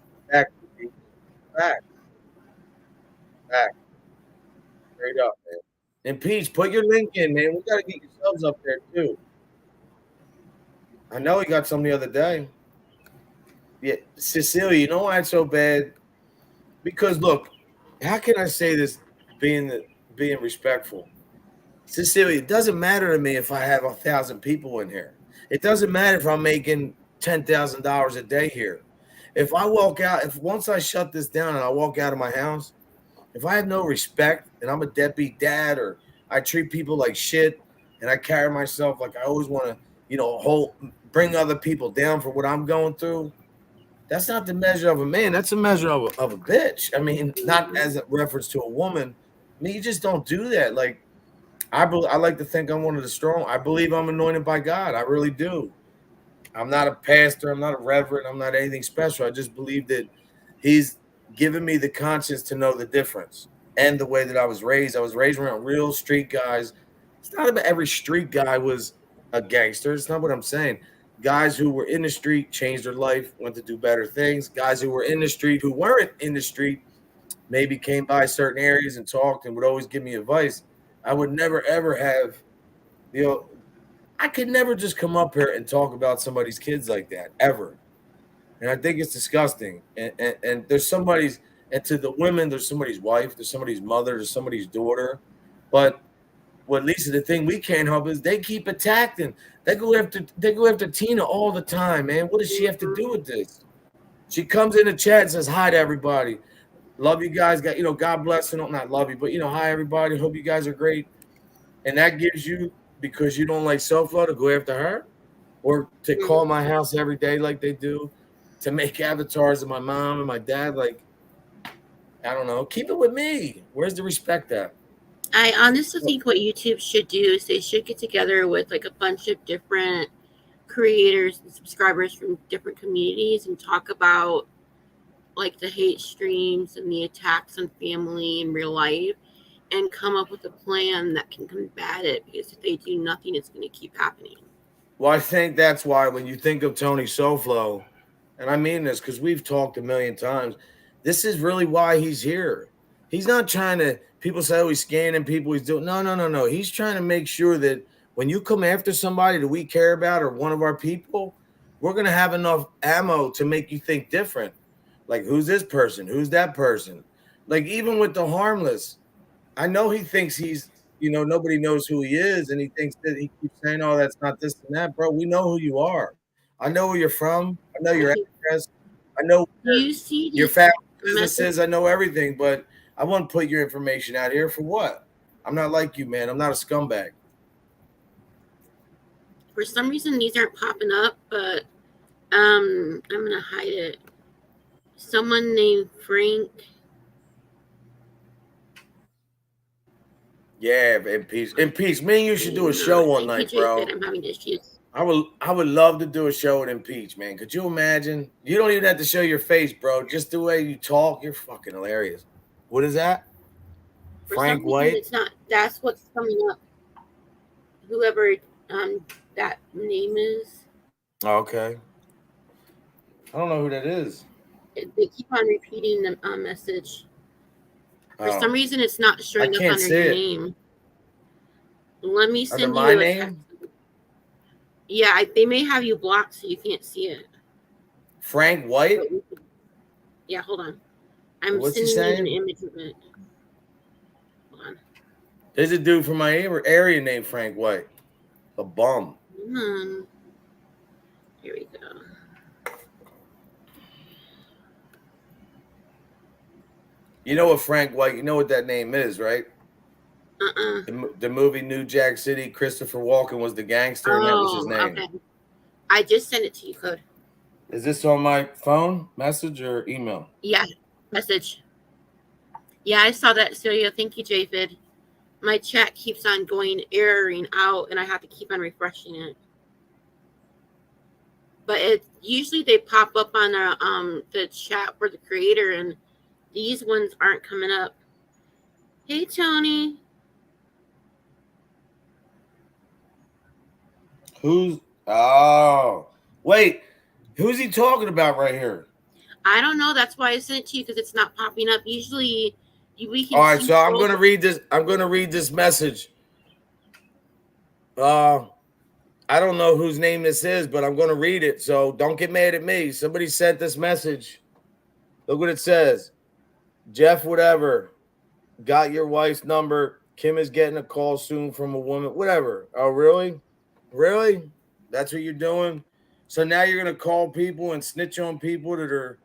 S2: Straight up, man. Impeach, put your link in, man. We got to get yourselves up there, too. I know he got some the other day. Yeah, Cecilia, you know why it's so bad? Because look, how can I say this being respectful? Cecilia, it doesn't matter to me if I have 1,000 people in here. It doesn't matter if I'm making $10,000 a day here. If I walk out, if once I shut this down and I walk out of my house, if I have no respect and I'm a deadbeat dad, or I treat people like shit and I carry myself like I always want to, bring other people down for what I'm going through, that's not the measure of a man. That's a measure of a bitch. I mean, not as a reference to a woman. I mean, you just don't do that. Like, I like to think I'm one of the strong. I believe I'm anointed by God. I really do. I'm not a pastor. I'm not a reverend. I'm not anything special. I just believe that He's given me the conscience to know the difference and the way that I was raised. I was raised around real street guys. It's not about every street guy was a gangster. It's not what I'm saying. Guys who were in the street changed their life, went to do better things. Guys who were in the street, who weren't in the street, maybe came by certain areas and talked and would always give me advice. I would never, ever have, I could never just come up here and talk about somebody's kids like that, ever. And I think it's disgusting. And there's somebody's, and to the women, there's somebody's wife, there's somebody's mother, there's somebody's daughter. But what Lisa, the thing we can't help is they keep attacking. They go after Tina all the time, man. What does she have to do with this? She comes in the chat and says hi to everybody. Love you guys. God bless and not love you, but hi everybody. Hope you guys are great. And that gives you, because you don't like SoFlo, to go after her, or to call my house every day like they do, to make avatars of my mom and my dad. Like, I don't know. Keep it with me. Where's the respect at?
S3: I honestly think what YouTube should do is they should get together with like a bunch of different creators and subscribers from different communities and talk about like the hate streams and the attacks on family in real life, and come up with a plan that can combat it, because if they do nothing, it's going to keep happening.
S2: Well, I think that's why when you think of Tony SoFlo, and I mean this because we've talked a million times, this is really why he's here. He's not trying to, people say, oh, he's scanning people, he's doing, no. He's trying to make sure that when you come after somebody that we care about or one of our people, we're going to have enough ammo to make you think different. Like, who's this person? Who's that person? Like, even with the harmless, I know he thinks he's, nobody knows who he is, and he thinks that he keeps saying, oh, that's not this and that. Bro, we know who you are. I know where you're from. I know your address. I know your family businesses. I know everything, but I won't put your information out here for what? I'm not like you, man. I'm not a scumbag.
S3: For some reason, these aren't popping up, but I'm going to hide it. Someone named Frank.
S2: Yeah, in peace. In peace. Me and you should do a show one night, bro.
S3: I'm having issues.
S2: I would love to do a show with Impeach, man. Could you imagine? You don't even have to show your face, bro. Just the way you talk, you're fucking hilarious. What is that? Frank White?
S3: It's not. That's what's coming up. Whoever that name is.
S2: Okay. I don't know who that is.
S3: They keep on repeating the message. For some reason, it's not showing up under your name. Let me send you
S2: my name.
S3: Yeah, they may have you blocked so you can't see it.
S2: Frank White?
S3: Yeah, hold on. I'm sending you an image of it. Hold on.
S2: There's a dude from my area named Frank White. A bum.
S3: Here we go.
S2: You know what Frank White, you know what that name is, right? The movie New Jack City, Christopher Walken was the gangster, and that was his name.
S3: Okay. I just sent it to you, Code.
S2: Is this on my phone, message, or email?
S3: Yeah, message. Yeah, I saw that, Celia. Thank you, Japhid. My chat keeps on erroring out, and I have to keep on refreshing it. But usually they pop up on the chat for the creator, and these ones aren't coming up. Hey, Tony.
S2: Wait, who's he talking about right here?
S3: I don't know. That's why I sent it to you, because it's not popping up. Usually we can.
S2: All right, so I'm going to read this. I'm going to read this message. I don't know whose name this is, but I'm going to read it. So don't get mad at me. Somebody sent this message. Look what it says. Jeff, whatever. Got your wife's number. Kim is getting a call soon from a woman. Whatever. Oh, really? Really? That's what you're doing? So now you're going to call people and snitch on people that are,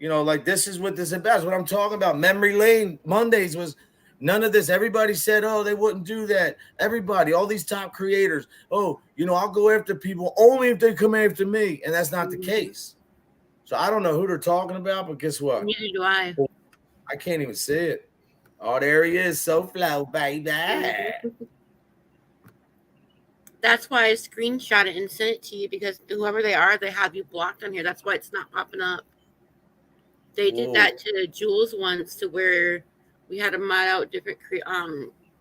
S2: like this is what this is about. That's what I'm talking about. Memory Lane Mondays was none of this. Everybody said, oh, they wouldn't do that. Everybody, all these top creators. Oh, I'll go after people only if they come after me. And that's not the case. So I don't know who they're talking about, but guess what?
S3: Neither do I.
S2: I can't even see it. Oh, there he is. So flow, baby.
S3: That's why I screenshot it and sent it to you, because whoever they are, they have you blocked on here. That's why it's not popping up. They did that to Jules once, to where we had to mod out different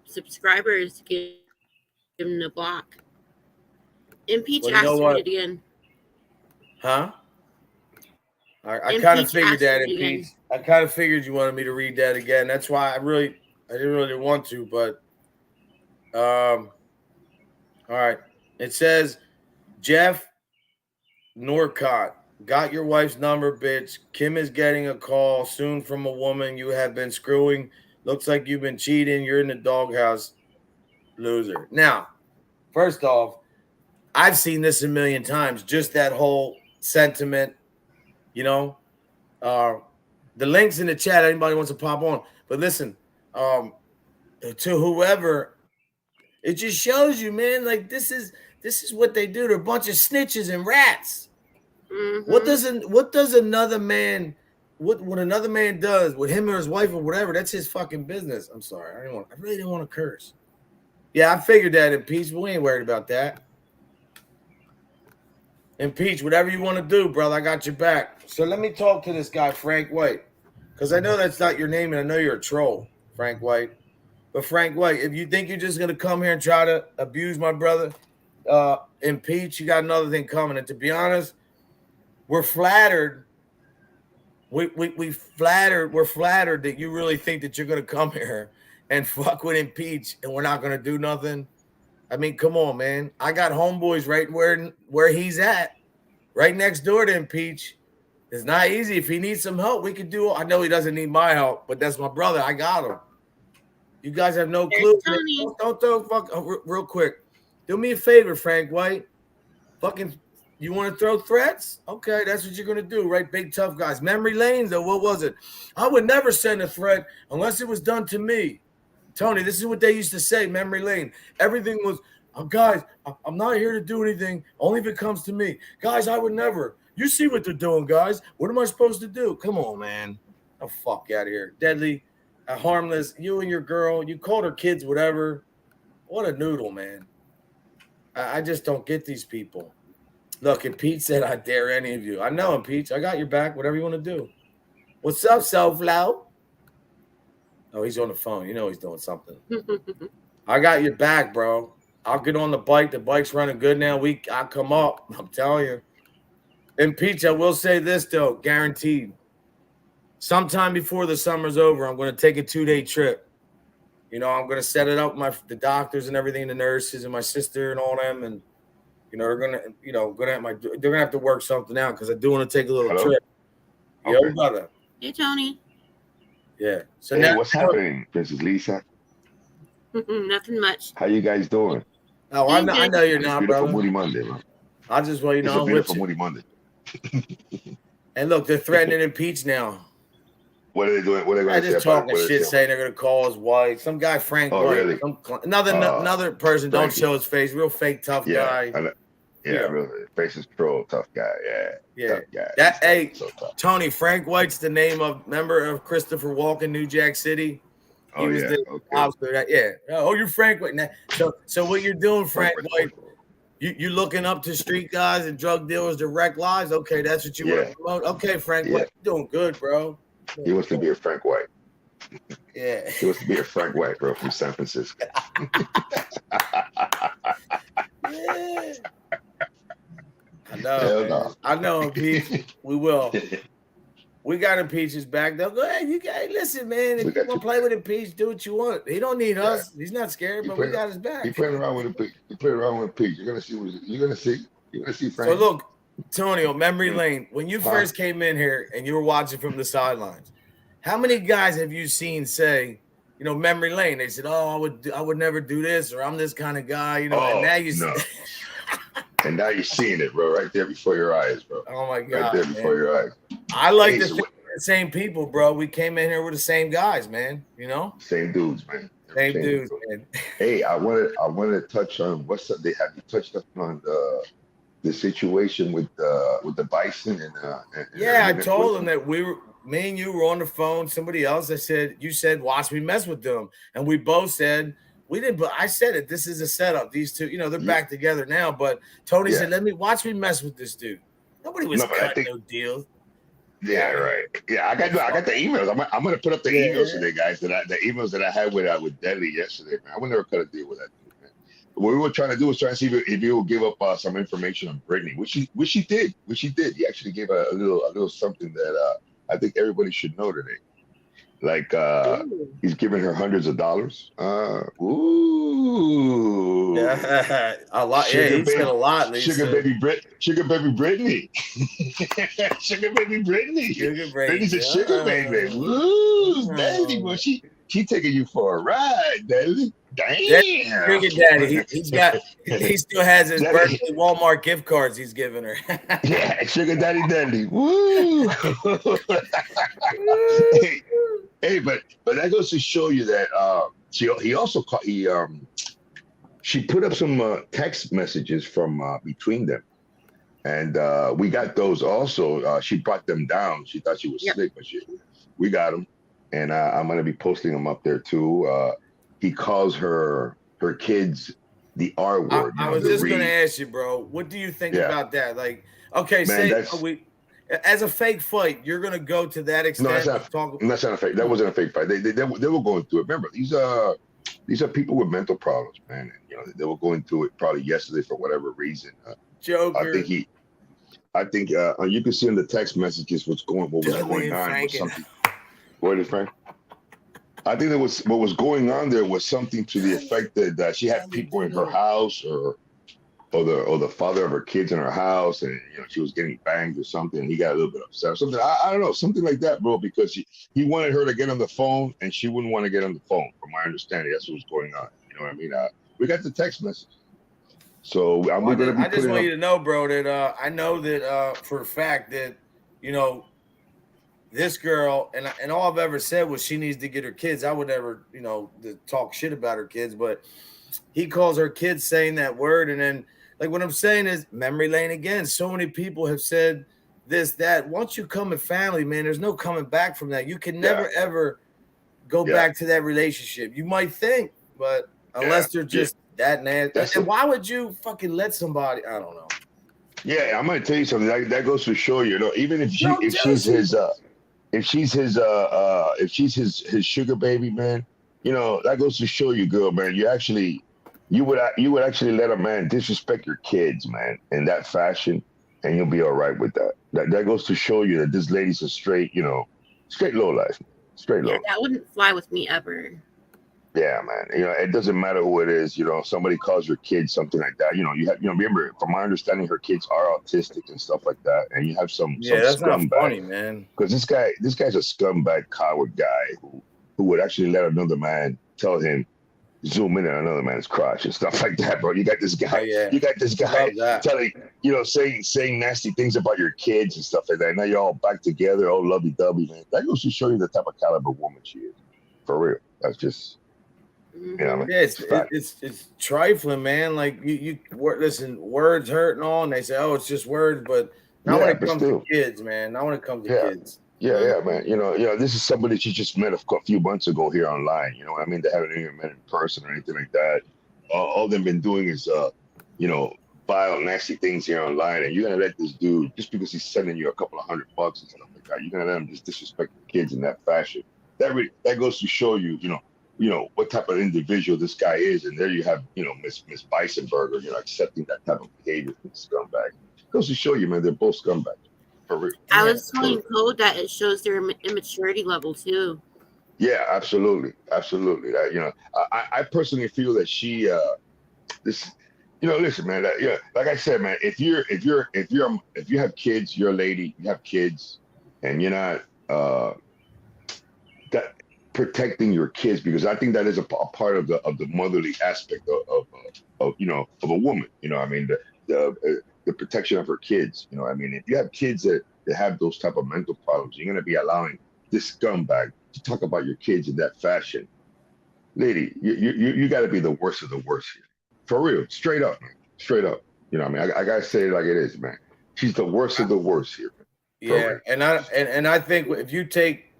S3: subscribers to get him to block. And Peach asked to read it again.
S2: Huh? I kind of figured that in Peach. I kind of figured you wanted me to read that again. That's why I didn't really want to, but all right. It says, Jeff Norcott, got your wife's number, bitch. Kim is getting a call soon from a woman you have been screwing. Looks like you've been cheating. You're in the doghouse, loser. Now, first off, I've seen this a million times, just that whole sentiment, the links in the chat, anybody wants to pop on. But listen, to whoever, it just shows you, man, like this is what they do. They're a bunch of snitches and rats.
S3: Mm-hmm.
S2: What does another man, what another man does with him or his wife or whatever, that's his fucking business. I'm sorry. I really didn't want to curse. Yeah, I figured that in Peach. We ain't worried about that. And Peach, whatever you want to do, brother, I got your back. So let me talk to this guy, Frank White, because I know that's not your name, and I know you're a troll, Frank White. But Frank White, if you think you're just going to come here and try to abuse my brother, and Peach, you got another thing coming. And to be honest, we're flattered. We're flattered that you really think that you're going to come here and fuck with Impeach, and we're not going to do nothing. I mean, come on, man. I got homeboys right where he's at, right next door to Impeach. It's not easy. If he needs some help, we could do it. I know he doesn't need my help, but that's my brother. I got him. You guys have no clue. Don't throw real quick. Do me a favor, Frank White. Fucking, you want to throw threats? Okay, that's what you're going to do, right? Big tough guys. Memory Lane, though, what was it? I would never send a threat unless it was done to me. Tony, this is what they used to say, Memory Lane. Everything was, guys, I'm not here to do anything, only if it comes to me. Guys, I would never. You see what they're doing, guys. What am I supposed to do? Come on, man. Oh, fuck out of here. Deadly, harmless, you and your girl, you called her kids, whatever. What a noodle, man. I just don't get these people. Look, and Pete said, I dare any of you. I know him, Peach. I got your back, whatever you want to do. What's up, Self-Loud? Oh, he's on the phone. You know he's doing something. I got your back, bro. I'll get on the bike. The bike's running good now. I'll come up. I'm telling you. And Peach, I will say this, though, guaranteed. Sometime before the summer's over, I'm going to take a 2-day trip. I'm going to set it up with the doctors and everything, the nurses and my sister and all them. And, they're going to, they're going to have to work something out because I do want to take a little trip. Okay. Yo, brother.
S3: Hey, Tony.
S2: Yeah. So
S4: hey,
S2: now,
S4: what's happening, Princess Lisa?
S3: Nothing much.
S4: How you guys doing?
S2: Oh, I know you're not,
S4: beautiful
S2: brother.
S4: Moody Monday, man.
S2: I just want you to know.
S4: It's a beautiful Moody Monday.
S2: And look, they're threatening Impeach now.
S4: What are they doing? What are they going to say?
S2: Just talking shit, saying they're going to call his wife. Some guy, Frank White.
S4: Really?
S2: Another person. Don't show his face. Real fake tough guy.
S4: Really. Faces troll, tough guy. Yeah. Tough guy.
S2: Hey, so Tony, Frank White's the name of member of Christopher Walken, New Jack City. He was the officer. Oh, you're Frank White. So what you're doing, Frank White? You looking up to street guys and drug dealers to wreck lives? Okay, that's what you want to promote. Okay, Frank White, you're doing good, bro.
S4: He wants to be a Frank White.
S2: Yeah.
S4: He wants to be a Frank White, bro, from San Francisco.
S2: I know him, Pete. We will. We got Impeach's back. They'll go, hey, listen, man. If you want to play with Impeach, do what you want. He don't need us. He's not scared, but we got his back.
S4: He playing around with Impeach. You're gonna see. You're gonna see. Frank.
S2: So look, Tonio, memory lane. When you first came in here and you were watching from the sidelines, how many guys have you seen say, you know, memory lane? They said, "Oh, I would never do this," or "I'm this kind of guy," you know. And now you see.
S4: And now you're seeing it, bro, right there before your eyes, bro.
S2: Oh my God,
S4: right there before your eyes.
S2: I like to think the same people, bro. We came in here with the same guys, man. You know,
S4: same dudes, man.
S2: Same dudes, man.
S4: Hey, I wanted to touch on what's up. They have you touched up on the situation with the bison and
S2: yeah, I told them that me and you were on the phone. Somebody else, you said, watch me mess with them, and we both said. We didn't, but I said it. This is a setup. These two, you know, they're back together now. But Tony said, watch me mess with this dude. Nobody was cutting no deals.
S4: Yeah, right. Yeah, I got the emails. I'm gonna put up the emails today, guys. The emails that I had with Deadly yesterday, man. I would never cut a deal with that dude, man. What we were trying to do was try to see if he would give up some information on Brittany, which he did. He actually gave a little something that I think everybody should know today. Like he's giving her hundreds of dollars. Ooh,
S2: yeah, a lot. Yeah, he said a lot.
S4: Sugar baby Brittany. Sugar baby Brittany. Brittany's a sugar baby. Woo, Daddy, well, she taking you for a ride, Daddy. Damn.
S2: Sugar Daddy. He still has his birthday Walmart gift cards he's giving her.
S4: Yeah, Sugar Daddy. Woo. Hey, but that goes to show you that she put up some text messages from between them, and we got those also. She brought them down. She thought she was sick, but we got them, and I'm gonna be posting them up there too. He calls her kids the R word.
S2: I was just gonna ask you, bro. What do you think about that? Like, okay, man, as a fake fight, you're gonna go to that extent.
S4: No, that's not a fake. That wasn't a fake fight. They were going through it. Remember, these are people with mental problems, man. And, you know, they were going through it probably yesterday for whatever reason.
S2: Joker.
S4: I think you can see in the text messages what was going on was something. What is Frank? I think what was going on there was something to the effect that she had people in her house or the father of her kids in her house, and you know she was getting banged or something. And he got a little bit upset or something. I don't know, something like that, bro. Because he wanted her to get on the phone, and she wouldn't want to get on the phone. From my understanding, that's what was going on. You know what I mean? We got the text message. So I
S2: just want you to know, bro, that I know that for a fact that you know this girl and all I've ever said was she needs to get her kids. I would never talk shit about her kids, but he calls her kids saying that word, and then. Like what I'm saying is memory lane again. So many people have said this, that. Once you come in family, man, there's no coming back from that. You can never, ever go back to that relationship. You might think, but unless they're just that nasty. And why would you fucking let somebody? I don't know.
S4: Yeah, I'm going to tell you something. That goes to show you, even if she's his sugar baby, man, that goes to show you, girl, man, you would actually let a man disrespect your kids, man, in that fashion, and you'll be all right with that. That goes to show you that this lady's a straight low life, straight low.
S3: Yeah, that wouldn't fly with me ever.
S4: Yeah, man. It doesn't matter who it is. Somebody calls your kid something like that. Remember, from my understanding, her kids are autistic and stuff like that. And you have some
S2: that's
S4: scumbag,
S2: not funny, man.
S4: Because this guy's a scumbag, coward guy who would actually let another man tell him. Zoom in on another man's crotch and stuff like that, bro. You got this guy. You got this guy telling, saying nasty things about your kids and stuff like that. Now you're all back together, all lovey-dovey, man. That goes to show you the type of caliber woman she is, for real. That's just,
S2: it's trifling, man. Like you listen, words hurt and all, and they say, oh, it's just words, but not when it comes to kids, man. Not when it comes to kids.
S4: Yeah, man. This is somebody she just met a few months ago here online. You know what I mean? They haven't even met in person or anything like that. All they've been doing is, vile, nasty things here online. And you're going to let this dude, just because he's sending you a couple of $100 and stuff like that, you're going to let him just disrespect the kids in that fashion. That goes to show you, what type of individual this guy is. And there you have, Miss Bisonberger, accepting that type of behavior from the scumbag. It goes to show you, man, they're both scumbags. For real.
S3: I was telling Code that it shows their immaturity level too.
S4: Yeah, absolutely, absolutely. I personally feel that she this listen, man, like I said, man, if you have kids, you're a lady, you have kids, and you're not that protecting your kids, because I think that is a part of the motherly aspect of a woman. I mean, the protection of her kids. I mean, if you have kids that have those type of mental problems, you're gonna be allowing this scumbag to talk about your kids in that fashion. Lady, you got to be the worst of the worst here, for real, straight up, man, straight up. I mean, I gotta say it like it is, man. She's the worst of the worst here.
S2: Yeah, and I think if you take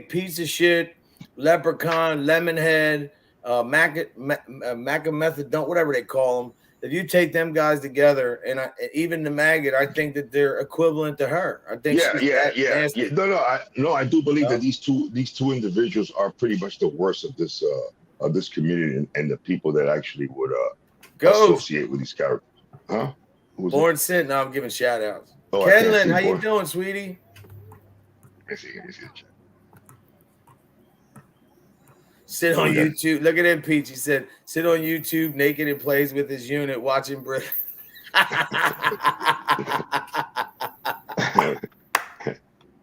S2: piece of shit, leprechaun, lemonhead, macamethadone, whatever they call them, if you take them guys together, and even the maggot, I think that they're equivalent to her. I think
S4: yeah. No, I do believe that these two individuals are pretty much the worst of this community and the people that actually would associate with these characters. Huh?
S2: Born Sin. Now I'm giving shout outs.
S4: Oh,
S2: Kenlin, how you doing, sweetie?
S4: Let me see.
S2: Sit on YouTube. Look at him, Peach. He said, sit on YouTube naked and plays with his unit watching Brit.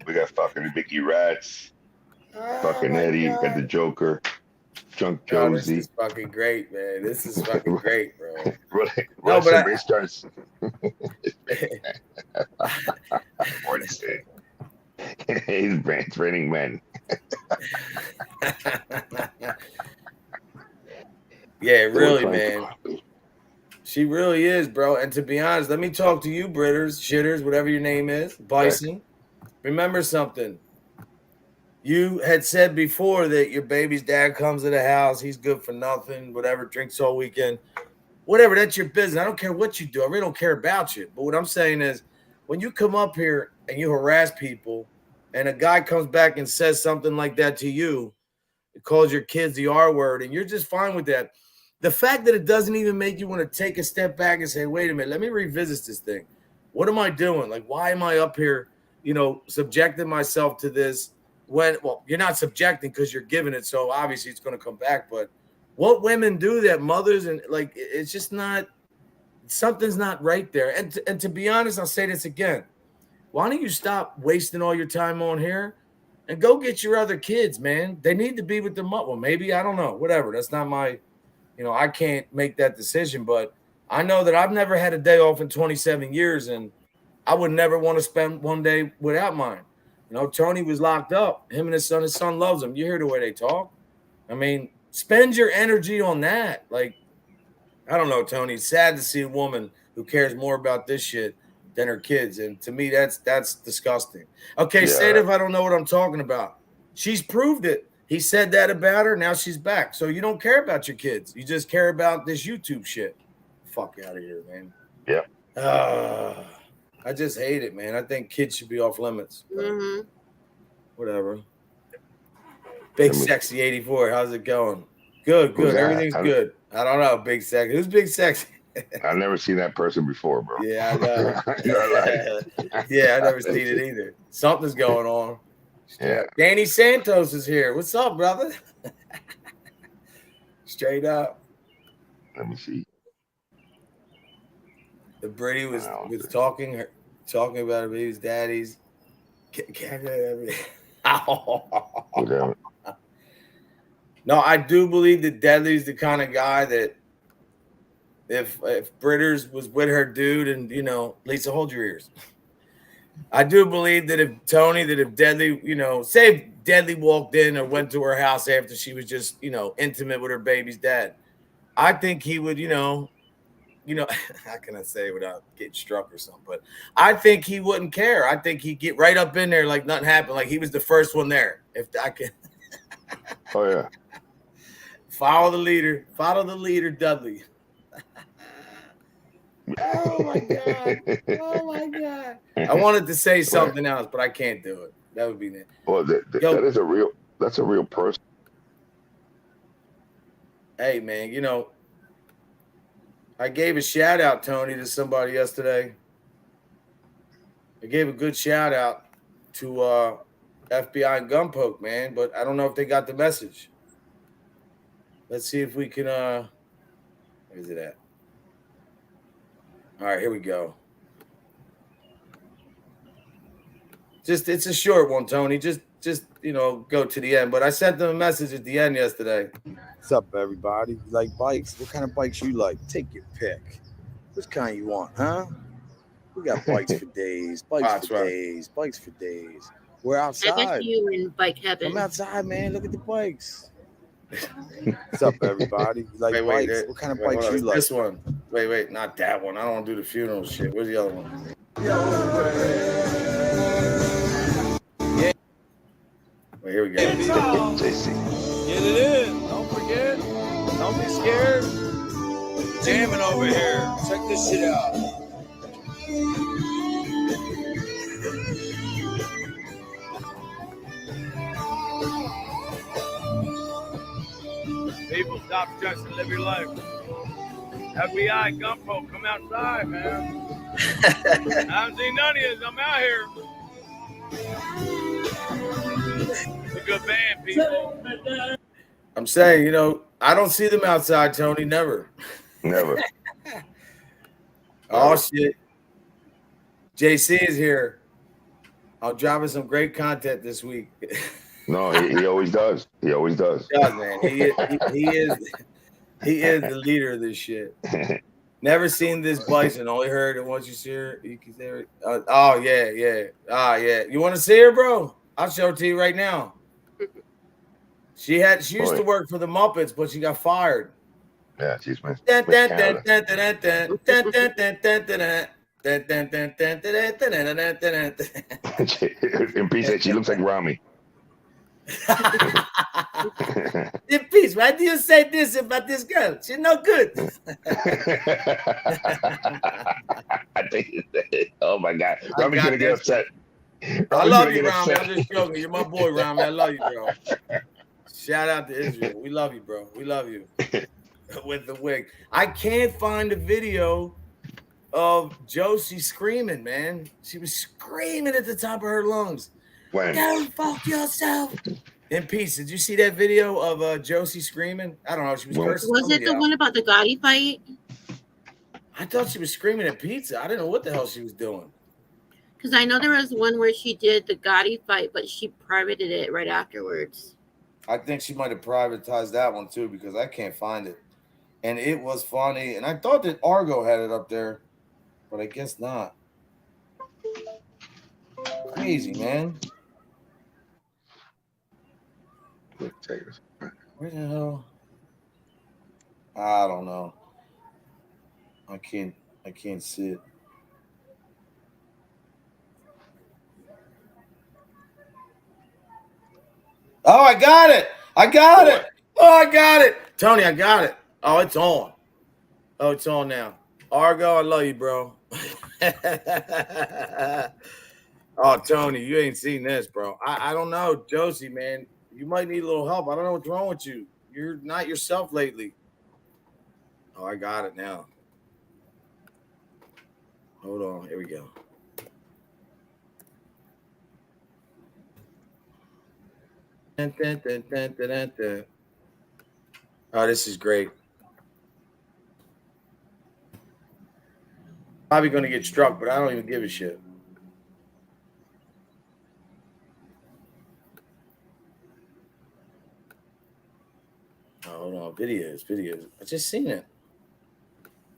S4: We got fucking Mickey Rats, fucking Eddie, got the Joker, Junk Josie.
S2: This is fucking great, man. This is fucking great, bro.
S4: Russian starts. He's training men.
S2: Yeah, really, man. She really is, bro. And to be honest, let me talk to you, Britters, shitters, whatever your name is, Bison. Remember something. You had said before that your baby's dad comes to the house, he's good for nothing, whatever, drinks all weekend. Whatever, that's your business. I don't care what you do. I really don't care about you. But what I'm saying is, when you come up here and you harass people, and a guy comes back and says something like that to you, it calls your kids the R word, and you're just fine with that. The fact that it doesn't even make you want to take a step back and say, wait a minute, let me revisit this thing. What am I doing? Like, why am I up here, subjecting myself to this when, well, you're not subjecting because you're giving it, so obviously it's going to come back. But what women do that, mothers, and like, it's just not, something's not right there. And to be honest, I'll say this again. Why don't you stop wasting all your time on here and go get your other kids, man? They need to be with their mother. Well, maybe, I don't know, whatever. That's not my, I can't make that decision, but I know that I've never had a day off in 27 years, and I would never want to spend one day without mine. Tony was locked up. Him and his son loves him. You hear the way they talk. I mean, spend your energy on that. Like, I don't know, Tony. It's sad to see a woman who cares more about this shit than her kids. And to me, that's disgusting. Okay, yeah. Say it if I don't know what I'm talking about. She's proved it. He said that about her. Now she's back. So you don't care about your kids. You just care about this YouTube shit. Fuck out of here, man.
S4: Yeah.
S2: I just hate it, man. I think kids should be off limits.
S3: Mm-hmm.
S2: Whatever. Big Sexy 84. How's it going? Good. Everything's good. I don't know. Big Sexy. Who's Big Sexy?
S4: I've never seen that person before, bro.
S2: Yeah, I know. Yeah, I've never seen it either. Something's going on.
S4: Yeah.
S2: Danny Santos is here. What's up, brother? Straight up.
S4: Let me see.
S2: The Brady was talking about her baby's daddies. No, I do believe that Deadly's the kind of guy that if Britters was with her dude, and Lisa, hold your ears. I do believe that if Deadly, say if Deadly walked in or went to her house after she was just, intimate with her baby's dad, I think he would, how can I say without getting struck or something? But I think he wouldn't care. I think he'd get right up in there like nothing happened, like he was the first one there. If I can.
S4: Oh yeah.
S2: Follow the leader, Dudley. Oh my god! I wanted to say something else, but I can't do it. That would be it.
S4: Well, that's a real person.
S2: Hey man, I gave a shout out, Tony, to somebody yesterday. I gave a good shout out to FBI and Gunpoke, man, but I don't know if they got the message. Let's see if we can where's it at? All right, here we go. Just it's a short one, Tony. Just go to the end. But I sent them a message at the end yesterday.
S1: What's up, everybody? You like bikes? What kind of bikes you like? Take your pick. Which kind you want, huh? We got bikes for days, bikes for days, bikes for days. We're outside.
S3: I bet you in bike heaven.
S1: I'm outside, man. Look at the bikes. What's up, everybody? You like bikes? What kind of bikes you like?
S2: This one. Wait, not that one. I don't want to do the funeral shit. Where's the other one? Wait, here we go.
S1: Get it in. Don't forget. Don't be scared. Jamming over here. Check this shit out. People, stop stressing. Live your life. FBI, Gunpoke, come outside, man. I haven't seen none of you. I'm out here. It's a good band, people.
S2: I'm saying, I don't see them outside, Tony. Never. Oh, shit. JC is here. I'll drop us some great content this week.
S4: No, he always does. He always does.
S2: Yeah, man. He is the leader of this shit. Never seen this bison. Only heard it once you see her. You can see her. Oh, yeah. You want to see her, bro? I'll show it to you right now. She used to work for the Muppets, but she got fired.
S4: Yeah, she's my. In peace, she looks like Rami.
S2: In peace, why do you say this about this girl? She's no good.
S4: I think. Oh my God, Rami's gonna get upset.
S2: I love you, Rami. I'm just joking. You're my boy, Rami. I love you, bro. Shout out to Israel. We love you, bro. We love you. With the wig. I can't find a video of Josie screaming, man. She was screaming at the top of her lungs.
S4: When?
S2: Go fuck yourself. In peace. Did you see that video of Josie screaming? I don't know. She was cursing.
S3: Was it the one about the Gotti fight?
S2: I thought she was screaming at pizza. I didn't know what the hell she was doing.
S3: Because I know there was one where she did the Gotti fight, but she privated it right afterwards.
S2: I think she might have privatized that one too because I can't find it. And it was funny. And I thought that Argo had it up there, but I guess not. Crazy, man. Where the hell? I don't know. I can't see it. Oh, I got it. Oh, I got it. Tony, I got it. Oh, it's on. Oh, it's on now. Argo, I love you, bro. Oh, Tony, you ain't seen this, bro. I don't know. Josie, man, you might need a little help. I don't know what's wrong with you. You're not yourself lately. Oh, I got it now. Hold on. Here we go. Oh, this is great. Probably going to get struck, but I don't even give a shit. Oh, hold on. Videos. I just seen it.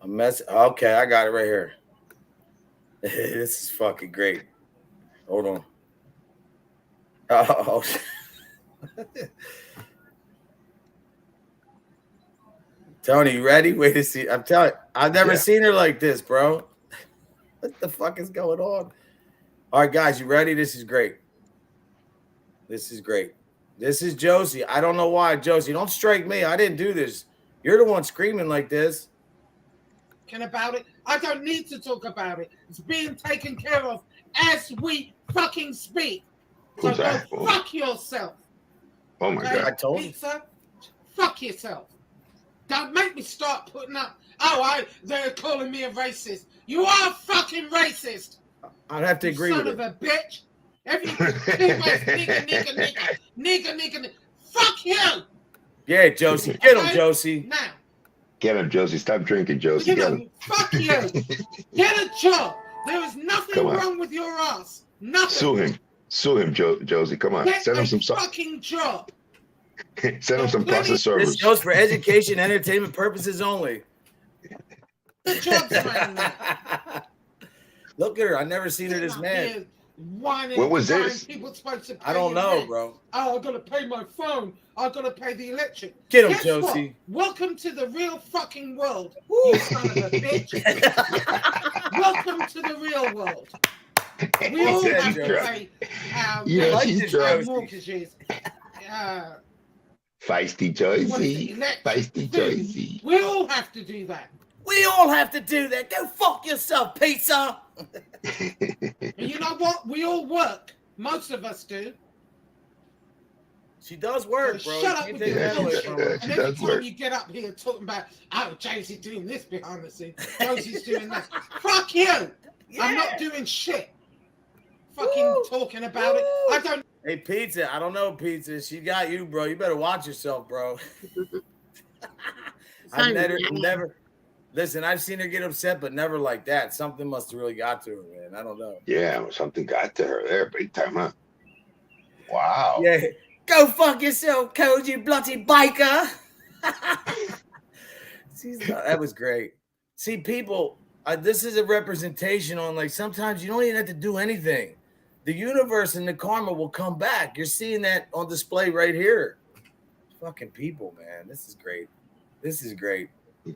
S2: Okay, I got it right here. This is fucking great. Hold on. Oh. Tony, you ready? Wait to see. I'm telling you, I've never seen her like this, bro. What the fuck is going on? All right, guys, you ready? This is great. This is Josie. I don't know why, Josie. Don't strike me. I didn't do this. You're the one screaming like this.
S5: About it. I don't need to talk about it. It's being taken care of as we fucking speak. So go fuck yourself.
S4: Oh my God.
S2: I told you.
S5: Pizza, fuck yourself. Don't make me start putting up. They're calling me a racist. You are fucking racist.
S2: I'd have to agree
S5: son
S2: with
S5: of
S2: it.
S5: a bitch. Every nigga. Fuck you.
S2: Yeah, Josie. Get him,
S5: Okay?
S2: Josie.
S5: Now,
S4: Get him, Josie. Stop drinking, Josie.
S5: you
S4: Get
S5: know,
S4: him.
S5: fuck you. Get a job. There is nothing
S4: Come on.
S5: wrong with your ass. Nothing.
S4: Sue him. Sue him, Josie. Come on.
S5: Get
S4: Send him
S5: a
S4: some
S5: fucking job.
S4: Send him some pasta
S2: This
S4: servers.
S2: show's for education, entertainment purposes only.
S5: The job's man now.
S2: Look at her. I've never seen her this mad.
S4: When was this?
S5: People supposed to pay
S2: I don't
S5: your
S2: know,
S5: rent.
S2: bro.
S5: Oh, I've got to pay my phone. I've got to pay the electric.
S2: Get him,
S5: Guess
S2: Josie.
S5: What? Welcome to the real fucking world, you son of a bitch. Welcome to the real world. We all
S2: Yeah,
S5: have to
S2: Josie.
S5: pay our
S4: Yeah,
S5: rent,
S4: she's
S5: our
S2: drunk.
S5: mortgages.
S4: Feisty
S5: what is
S4: Josie.
S5: it, electric
S4: Feisty
S5: food.
S4: Josie.
S5: We all have to do that.
S2: We all have to do that. Go fuck yourself, pizza.
S5: And you know what? We all work. Most of us do.
S2: She does work,
S5: So
S2: bro.
S5: shut
S2: You
S5: up
S2: can't
S5: with
S2: take
S5: your
S2: that away
S5: bullshit.
S2: from her.
S4: She
S5: And every
S4: does
S5: time
S4: work.
S5: you get up here talking about, oh, Josie's doing this behind the scenes, Josie's doing that. Fuck you! I'm not doing shit. Fucking
S2: Woo.
S5: talking about it. I don't.
S2: Hey, pizza. I don't know, pizza. She got you, bro. You better watch yourself, bro. I've never. Listen, I've seen her get upset, but never like that. Something must have really got to her, man. I don't know.
S4: Yeah, something got to her there, big time, huh? Wow.
S2: Yeah. Go fuck yourself, Code, you bloody biker. That was great. See, people, this is a representation on, like, sometimes you don't even have to do anything. The universe and the karma will come back. You're seeing that on display right here. Fucking people, man. This is great. This is great.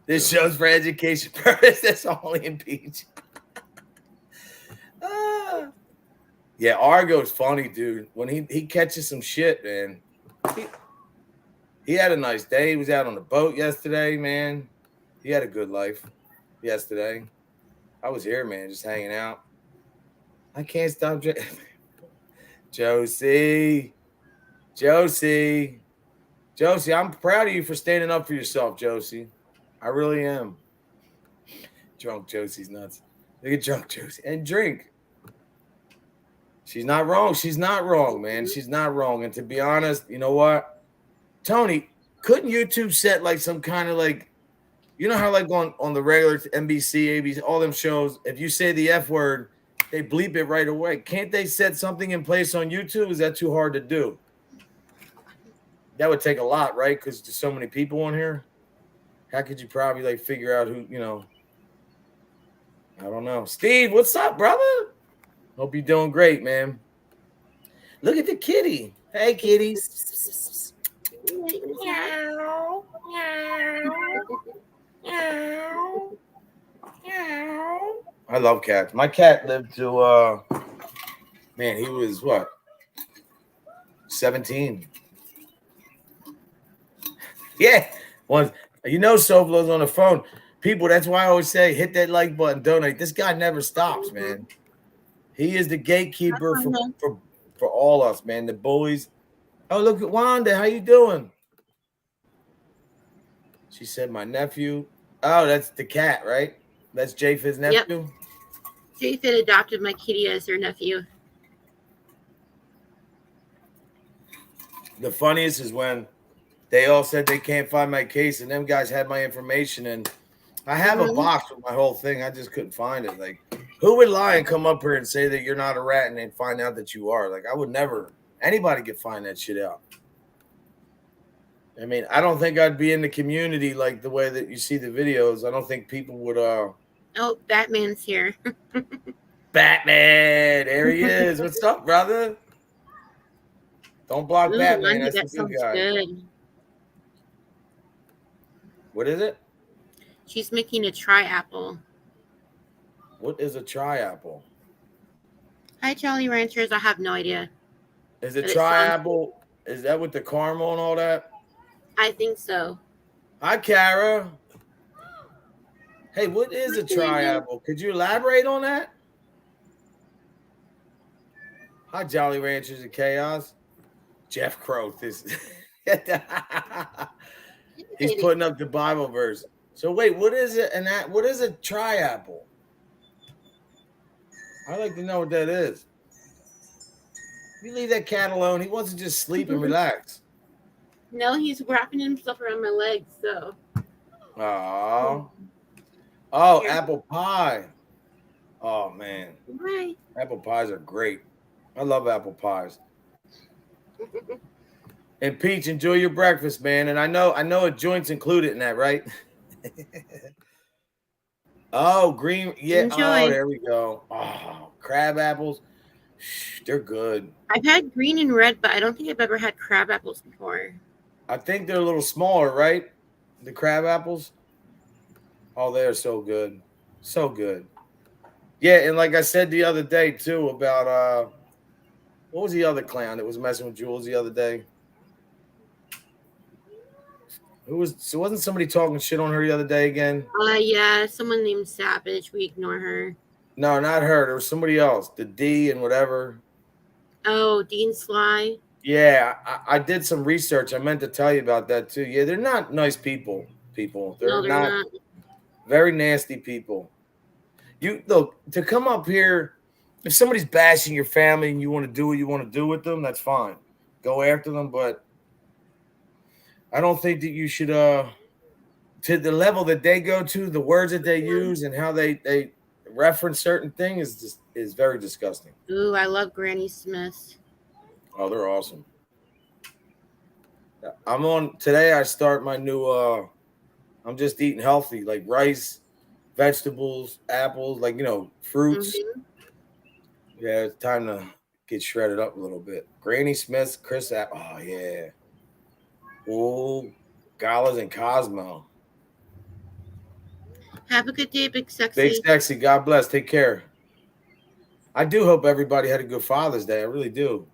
S2: This show's for education purpose. That's only impeach. Yeah, Argo's funny, dude. When he catches some shit, man. He had a nice day. He was out on the boat yesterday, man. He had a good life yesterday. I was here, man, just hanging out. I can't stop. Josie, I'm proud of you for standing up for yourself, Josie. I really am. Drunk Josie's nuts. Look at drunk Josie. And drink. She's not wrong. She's not wrong, man. She's not wrong. And to be honest, you know what? Tony, couldn't YouTube set like some kind of like, you know how like on the regular NBC, ABC, all them shows, if you say the F word, they bleep it right away. Can't they set something in place on YouTube? Is that too hard to do? That would take a lot, right? Because there's so many people on here. How could you probably like figure out who, you know? I don't know. Steve, what's up, brother? Hope you're doing great, man. Look at the kitty. Hey, kitties. Meow, meow, meow, meow. I love cats. My cat lived to man, he was what? 17. Yeah. Once you know Soflo's on the phone. People, that's why I always say hit that like button, donate. This guy never stops, man. He is the gatekeeper for all us, man. The bullies. Oh, look at Wanda. How you doing? She said my nephew. Oh, that's the cat, right? That's Japheth's nephew?
S3: Yep. Japhet adopted my kitty as their nephew.
S2: The funniest is when they all said they can't find my case, and them guys had my information, and I have a box with my whole thing. I just couldn't find it. Like, who would lie and come up here and say that you're not a rat and then find out that you are? Like, I would never. Anybody could find that shit out. I mean, I don't think I'd be in the community like the way that you see the videos. I don't think people would.
S3: Oh, Batman's here.
S2: Batman, there he is. What's up, brother? Don't block
S3: Ooh,
S2: Batman.
S3: Lundy,
S2: That's
S3: that
S2: a good
S3: sounds
S2: guy.
S3: good.
S2: What is it?
S3: She's making a tri-apple.
S2: What is a tri-apple?
S3: Hi, Jolly Ranchers. I have no idea.
S2: Is a
S3: But it
S2: tri-apple? Is that with the caramel and all that?
S3: I think so.
S2: Hi, Kara. Hey, what is a tri-apple? Could you elaborate on that? Hi, Jolly Ranchers of Chaos. Jeff Croth is he's putting up the Bible verse. So wait, what is it? And that what is a tri-apple? I'd like to know what that is. You leave that cat alone. He wants to just sleep and relax.
S3: No, he's wrapping himself around my legs, so.
S2: Oh,
S3: Here.
S2: apple pie. Oh man,
S3: Hi.
S2: apple pies are great. I love apple pies. And Peach, enjoy your breakfast, man. And I know a joint's included in that, right? Oh, green, yeah.
S3: Enjoy.
S2: Oh, there we go. Oh, crab apples. They're good.
S3: I've had green and red, but I don't think I've ever had crab apples before.
S2: I think they're a little smaller, right? The crab apples. Oh, they're so good. So good. Yeah, and like I said the other day too about what was the other clown that was messing with Jules the other day? Wasn't somebody talking shit on her the other day again?
S3: Yeah, someone named Savage. We ignore her.
S2: No, not her. There was somebody else. The D and whatever.
S3: Oh, Dean Sly.
S2: Yeah, I did some research. I meant to tell you about that too. Yeah, they're not nice people. They're not. Very nasty people. You look to come up here. If somebody's bashing your family and you want to do what you want to do with them, that's fine. Go after them, but I don't think that you should to the level that they go to, the words that they use and how they reference certain things is very disgusting.
S3: Ooh, I love Granny Smith.
S2: Oh, they're awesome. I'm on today. I start my new I'm just eating healthy, like rice, vegetables, apples, like fruits.
S3: Mm-hmm.
S2: Yeah, it's time to get shredded up a little bit. Granny Smith, Chris Apple. Oh yeah. Oh, Galas and Cosmo.
S3: Have a good day, Big Sexy.
S2: Big Sexy, God bless. Take care. I do hope everybody had a good Father's Day. I really do.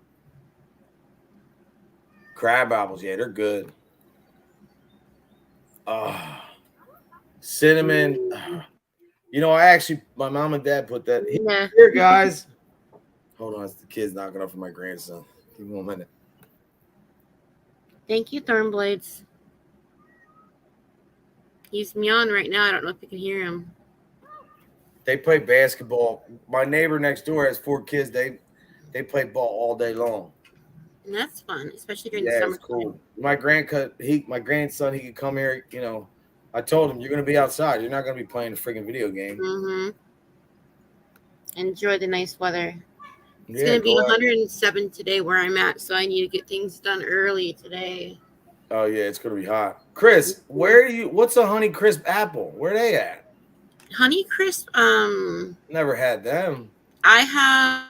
S2: Crab apples, yeah, they're good. Cinnamon. My mom and dad put that here, guys. Hold on, it's the kids knocking off for my grandson. Give me 1 minute.
S3: Thank you, Thornblades. He's meowing right now. I don't know if you can hear him.
S2: They play basketball. My neighbor next door has 4 kids. They play ball all day long.
S3: And that's fun, especially during the summer.
S2: It's cool. My grandson, he could come here. I told him, you're going to be outside. You're not going to be playing a freaking video game.
S3: Mm-hmm. Enjoy the nice weather. It's going to be 107 today where I'm at, so I need to get things done early today.
S2: Oh, yeah, it's going to be hot. Chris, what's a Honey Crisp apple? Where are they at?
S3: Honey Crisp,
S2: Never had them.
S3: I have.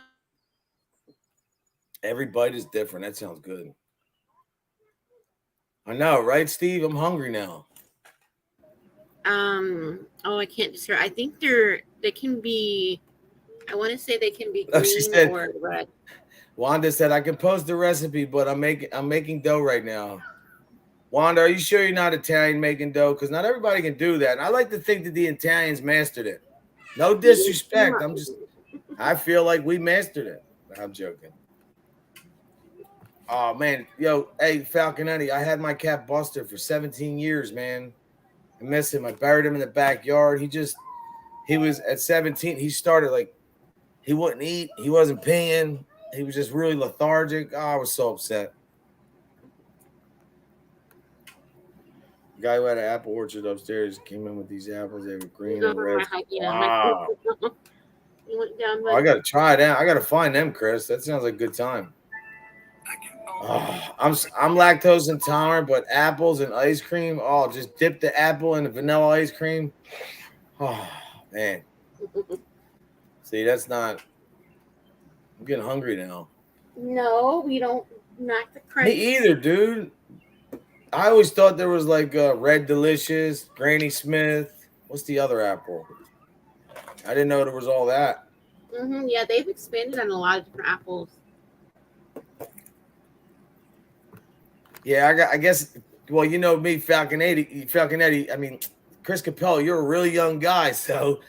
S2: Every bite is different. That sounds good. I know, right, Steve? I'm hungry now.
S3: I can't describe. I think they can be. I want to say they can be green or red.
S2: Wanda said, I can post the recipe, but I'm making dough right now. Wanda, are you sure you're not Italian making dough? Because not everybody can do that. And I like to think that the Italians mastered it. No disrespect. I feel like we mastered it. I'm joking. Oh, man. Yo, hey, Falconetti, I had my cat Buster for 17 years, man. I miss him. I buried him in the backyard. He was at 17. He started he wouldn't eat. He wasn't peeing. He was just really lethargic. Oh, I was so upset. The guy who had an apple orchard upstairs came in with these apples. They were green and red. Wow. I got to try it out. I got to find them, Chris. That sounds like a good time. Oh, I'm lactose intolerant, but apples and ice cream. Oh, just dip the apple in the vanilla ice cream. Oh, man. See, that's not. I'm getting hungry now.
S3: No, we don't. Not the crunch.
S2: Me either, dude. I always thought there was Red Delicious, Granny Smith. What's the other apple? I didn't know there was all that.
S3: Mm-hmm. Yeah, they've expanded on a lot of different apples.
S2: Yeah, I guess. Well, you know me, Falconetti. I mean, Chris Capello. You're a really young guy, so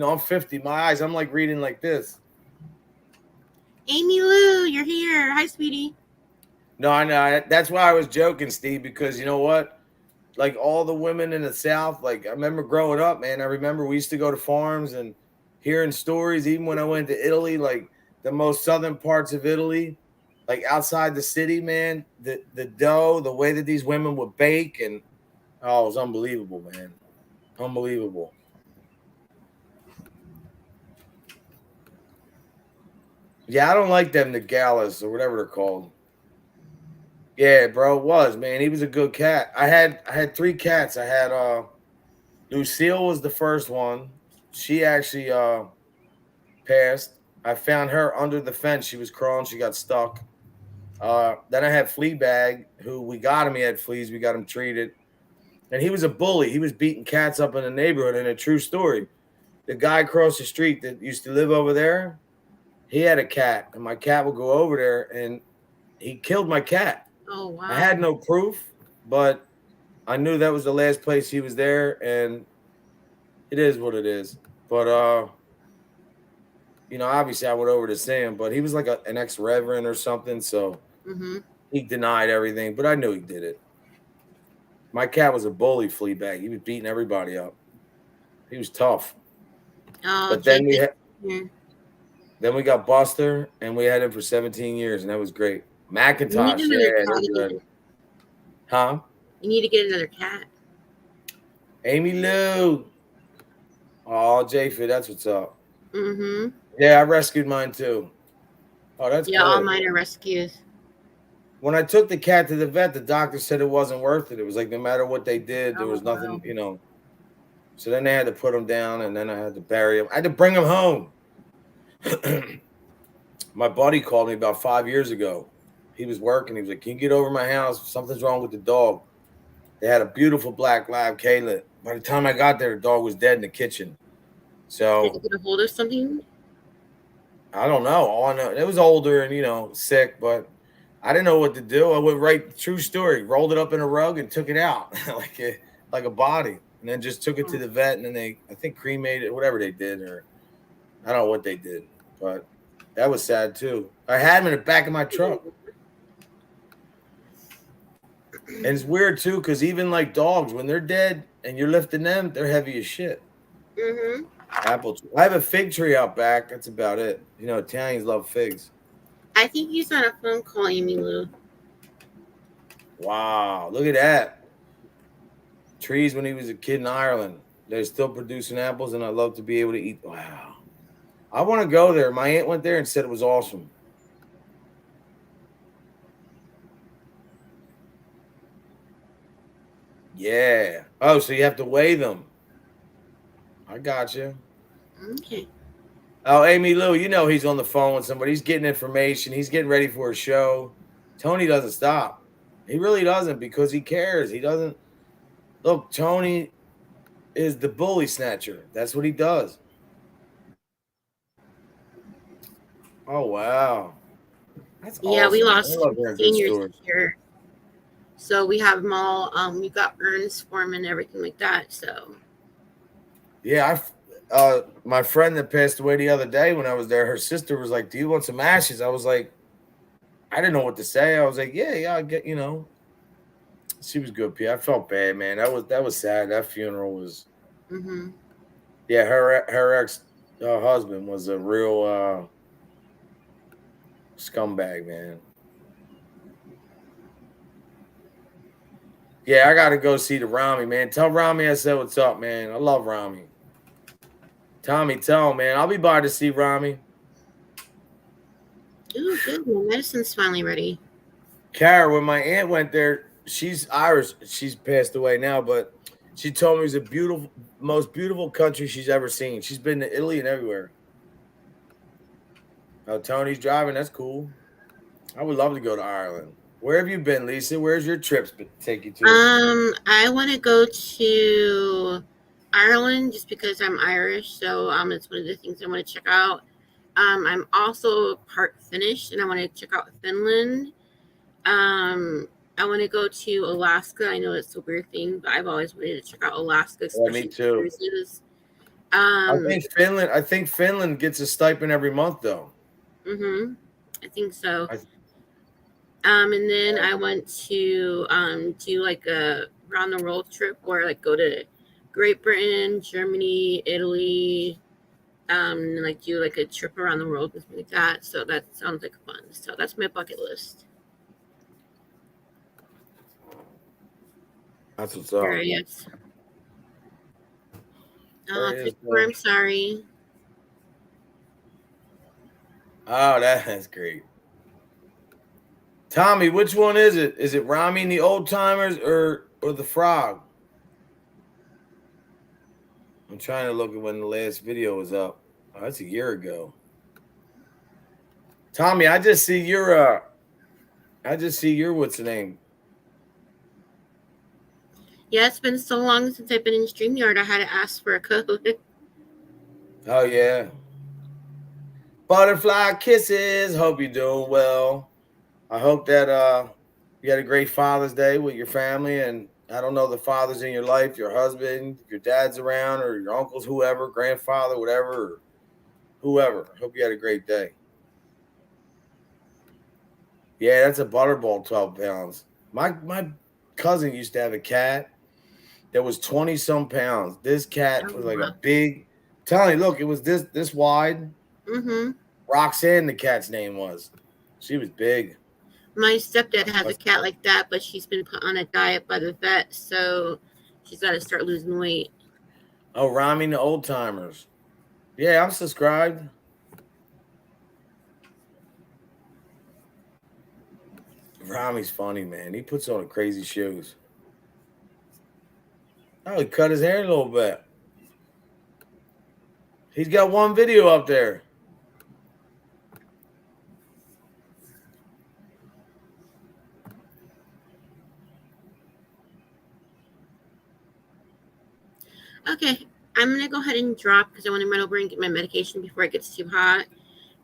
S2: I'm 50. My eyes, I'm reading like this.
S3: Amy Lou, you're here. Hi, sweetie.
S2: No, I know. That's why I was joking, Steve, because you know what? All the women in the South, I remember growing up, man. I remember we used to go to farms and hearing stories, even when I went to Italy, like the most southern parts of Italy, like outside the city, man, the dough, the way that these women would bake, and it was unbelievable, man. Unbelievable. Yeah, I don't like them, the Gallas or whatever they're called. Yeah, bro, it was, man. He was a good cat. I had 3 cats. I had Lucille was the first one. She actually passed. I found her under the fence. She was crawling. She got stuck. Then I had Fleabag, who we got him. He had fleas. We got him treated. And he was a bully. He was beating cats up in the neighborhood. And a true story. The guy across the street that used to live over there, he had a cat. And my cat would go over there and he killed my cat.
S3: Oh, wow.
S2: I had no proof, but I knew that was the last place he was there. And it is what it is. But, obviously I went over to see him, but he was like an ex-reverend or something. So he denied everything, but I knew he did it. My cat was a bully, Fleabag. He was beating everybody up. He was tough.
S3: Oh,
S2: but then we got Buster, and we had him for 17 years, and that was great. Macintosh, good. Huh?
S3: You need to get another cat.
S2: Amy Lou. Oh, J-Fit, that's what's up.
S3: Mm-hmm.
S2: Yeah, I rescued mine too. Oh, that's good.
S3: All mine are rescues.
S2: When I took the cat to the vet, the doctor said it wasn't worth it. It was like no matter what they did, there was nothing, So then they had to put him down, and then I had to bury him. I had to bring him home. My buddy called me about 5 years ago. He was working. He was like, "Can you get over my house? Something's wrong with the dog." They had a beautiful black lab, Kayla. By the time I got there, the dog was dead in the kitchen. So
S3: did you get a hold of something?
S2: I don't know. All I know, it was older and sick, but I didn't know what to do. I went right, true story, rolled it up in a rug and took it out like a body, and then just took it to the vet, and then I think cremated it, whatever they did, or I don't know what they did, but that was sad too. I had him in the back of my truck. And it's weird too, because even like dogs, when they're dead and you're lifting them, they're heavy as shit.
S3: Mm-hmm.
S2: Apple tree. I have a fig tree out back. That's about it. Italians love figs.
S3: I think he's on a phone call, Amy Lou.
S2: Wow, look at that. Trees when he was a kid in Ireland. They're still producing apples, and I love to be able to eat. Wow. I want to go there. My aunt went there and said it was awesome. Yeah. Oh, so you have to weigh them. I got you.
S3: Okay.
S2: Oh, Amy Lou, he's on the phone with somebody. He's getting information. He's getting ready for a show. Tony doesn't stop. He really doesn't, because he cares. He doesn't. Look, Tony is the bully snatcher. That's what he does. Oh, wow. That's awesome.
S3: Yeah, we lost seniors here. So we have them all. We got urns for them and everything like that. So.
S2: Yeah, my friend that passed away the other day when I was there, her sister was like, "Do you want some ashes?" I was like, I didn't know what to say. I was like, yeah, I get, She was good, P. I felt bad, man. That was sad. That funeral was.
S3: Mm-hmm.
S2: Yeah, her ex husband was a real scumbag, man. Yeah, I gotta go see the Rami, man. Tell Rami I said what's up, man. I love Rami. Tommy, tell him, man. I'll be by to see Rami.
S3: Oh, good. My medicine's finally ready.
S2: Kara, when my aunt went there, she's Irish. She's passed away now, but she told me it was the most beautiful country she's ever seen. She's been to Italy and everywhere. Oh, Tony's driving. That's cool. I would love to go to Ireland. Where have you been, Lisa? Where's your trips take you to?
S3: I want to go to Ireland just because I'm Irish, so it's one of the things I want to check out. I'm also part Finnish, and I want to check out Finland. I want to go to Alaska. I know it's a weird thing, but I've always wanted to check out Alaska.
S2: Yeah, me too.
S3: Cruises.
S2: I think Finland gets a stipend every month, though.
S3: Mm-hmm. I think so. And then I want to do like a round the world trip, or like go to Great Britain, Germany, Italy, like do like a trip around the world and stuff like that. So that sounds like fun. So that's my bucket list.
S2: That's what's up.
S3: Yes. I'm sorry.
S2: Oh, that's great. Tommy, which one is it? Is it Rami and the Old Timers or the Frog? I'm trying to look at when the last video was up. Oh, that's a year ago. Tommy, I just see your what's the name?
S3: Yeah, it's been so long since I've been in StreamYard. I had to ask for a code.
S2: Oh yeah. Butterfly kisses. Hope you're doing well. I hope that you had a great Father's Day with your family, and I don't know the fathers in your life, your husband, if your dad's around, or your uncles, whoever, grandfather, whatever, or whoever. I hope you had a great day. Yeah, that's a butterball, 12 pounds. My cousin used to have a cat that was 20-some pounds. This cat was like a big, Tony, look, it was this wide.
S3: Mm-hmm.
S2: Roxanne, the cat's name was. She was big.
S3: My stepdad has a cat like that, but she's been put on a diet by the vet, so she's got to start losing weight.
S2: Oh, Rami and the Old Timers. Yeah, I'm subscribed. Rami's funny, man. He puts on crazy shows. Oh, he cut his hair a little bit. He's got one video up there.
S3: Okay, I'm gonna go ahead and drop because I want to run over and get my medication before it gets too hot.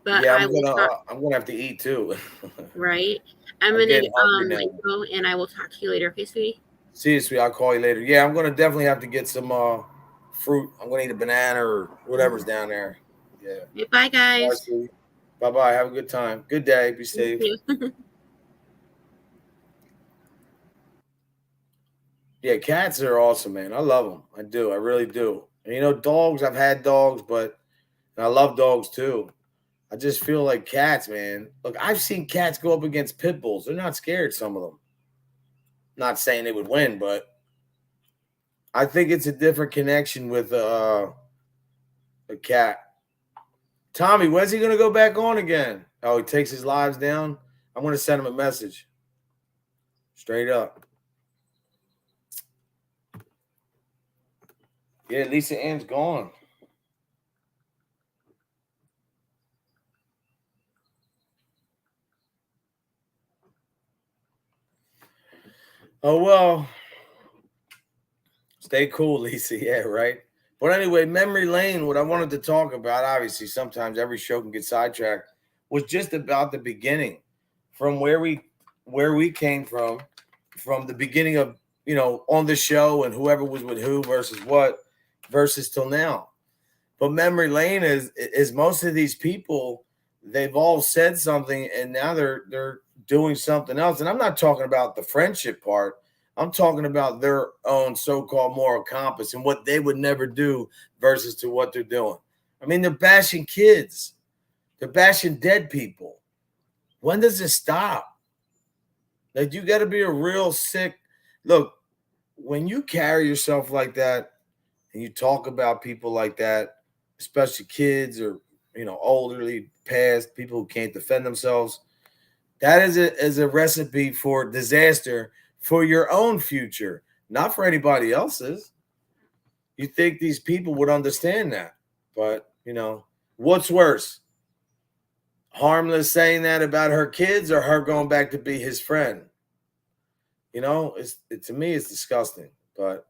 S3: But
S2: yeah, I'm gonna have to eat too.
S3: Right. I'm gonna go, and I will talk to you later. Okay, sweetie.
S2: See you, sweetie. I'll call you later. Yeah, I'm gonna definitely have to get some fruit. I'm gonna eat a banana or whatever's down there. Yeah.
S3: Okay, bye, guys.
S2: Bye. Have a good time. Good day. Be safe. Yeah, cats are awesome, man. I love them. I do. I really do. And, you know, dogs, I've had dogs, but I love dogs too. I just feel like cats, man. Look, I've seen cats go up against pit bulls. They're not scared, some of them. Not saying they would win, but I think it's a different connection with a cat. Tommy, when's he going to go back on again? Oh, he takes his lives down? I'm going to send him a message. Straight up. Yeah, Lisa Ann's gone. Oh, well. Stay cool, Lisa. Yeah, right. But anyway, memory lane, what I wanted to talk about, obviously, sometimes every show can get sidetracked, was just about the beginning, from where we came from the beginning of, you know, on the show and whoever was with who versus till now. But memory lane is most of these people, they've all said something and now they're doing something else. And I'm not talking about the friendship part. I'm talking about their own so-called moral compass and what they would never do versus to what they're doing. I mean, they're bashing kids. They're bashing dead people. When does it stop? Like, you got to be a real sick. Look, when you carry yourself like that and you talk about people like that, especially kids or, you know, elderly, past people who can't defend themselves, that is a recipe for disaster for your own future, not for anybody else's. You think these people would understand that, but, you know, what's worse? Harmless saying that about her kids or her going back to be his friend? You know, to me, it's disgusting. But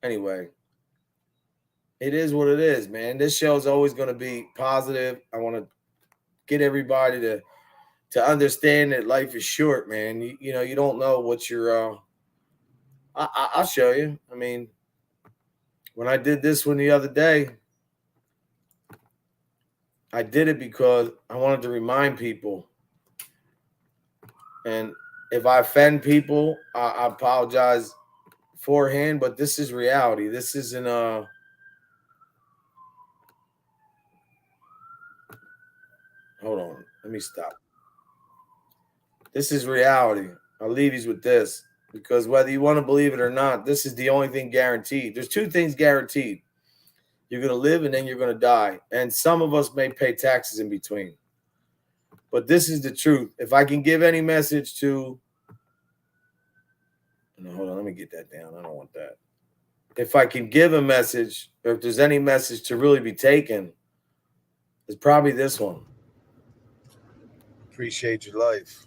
S2: anyway, it is what it is, man. This show is always going to be positive. I want to get everybody to understand that life is short, man. You know, you don't know what you're I'll show you. I mean, when I did this one the other day, I did it because I wanted to remind people. And if I offend people, I apologize beforehand, but this is reality. This isn't Let me stop. This is reality. I'll leave you with this, because whether you want to believe it or not, this is the only thing guaranteed. There's two things guaranteed. You're going to live and then you're going to die. And some of us may pay taxes in between. But this is the truth. If I can give any message to... No, hold on, let me get that down. I don't want that. If I can give a message, or if there's any message to really be taken, it's probably this one. Appreciate your life.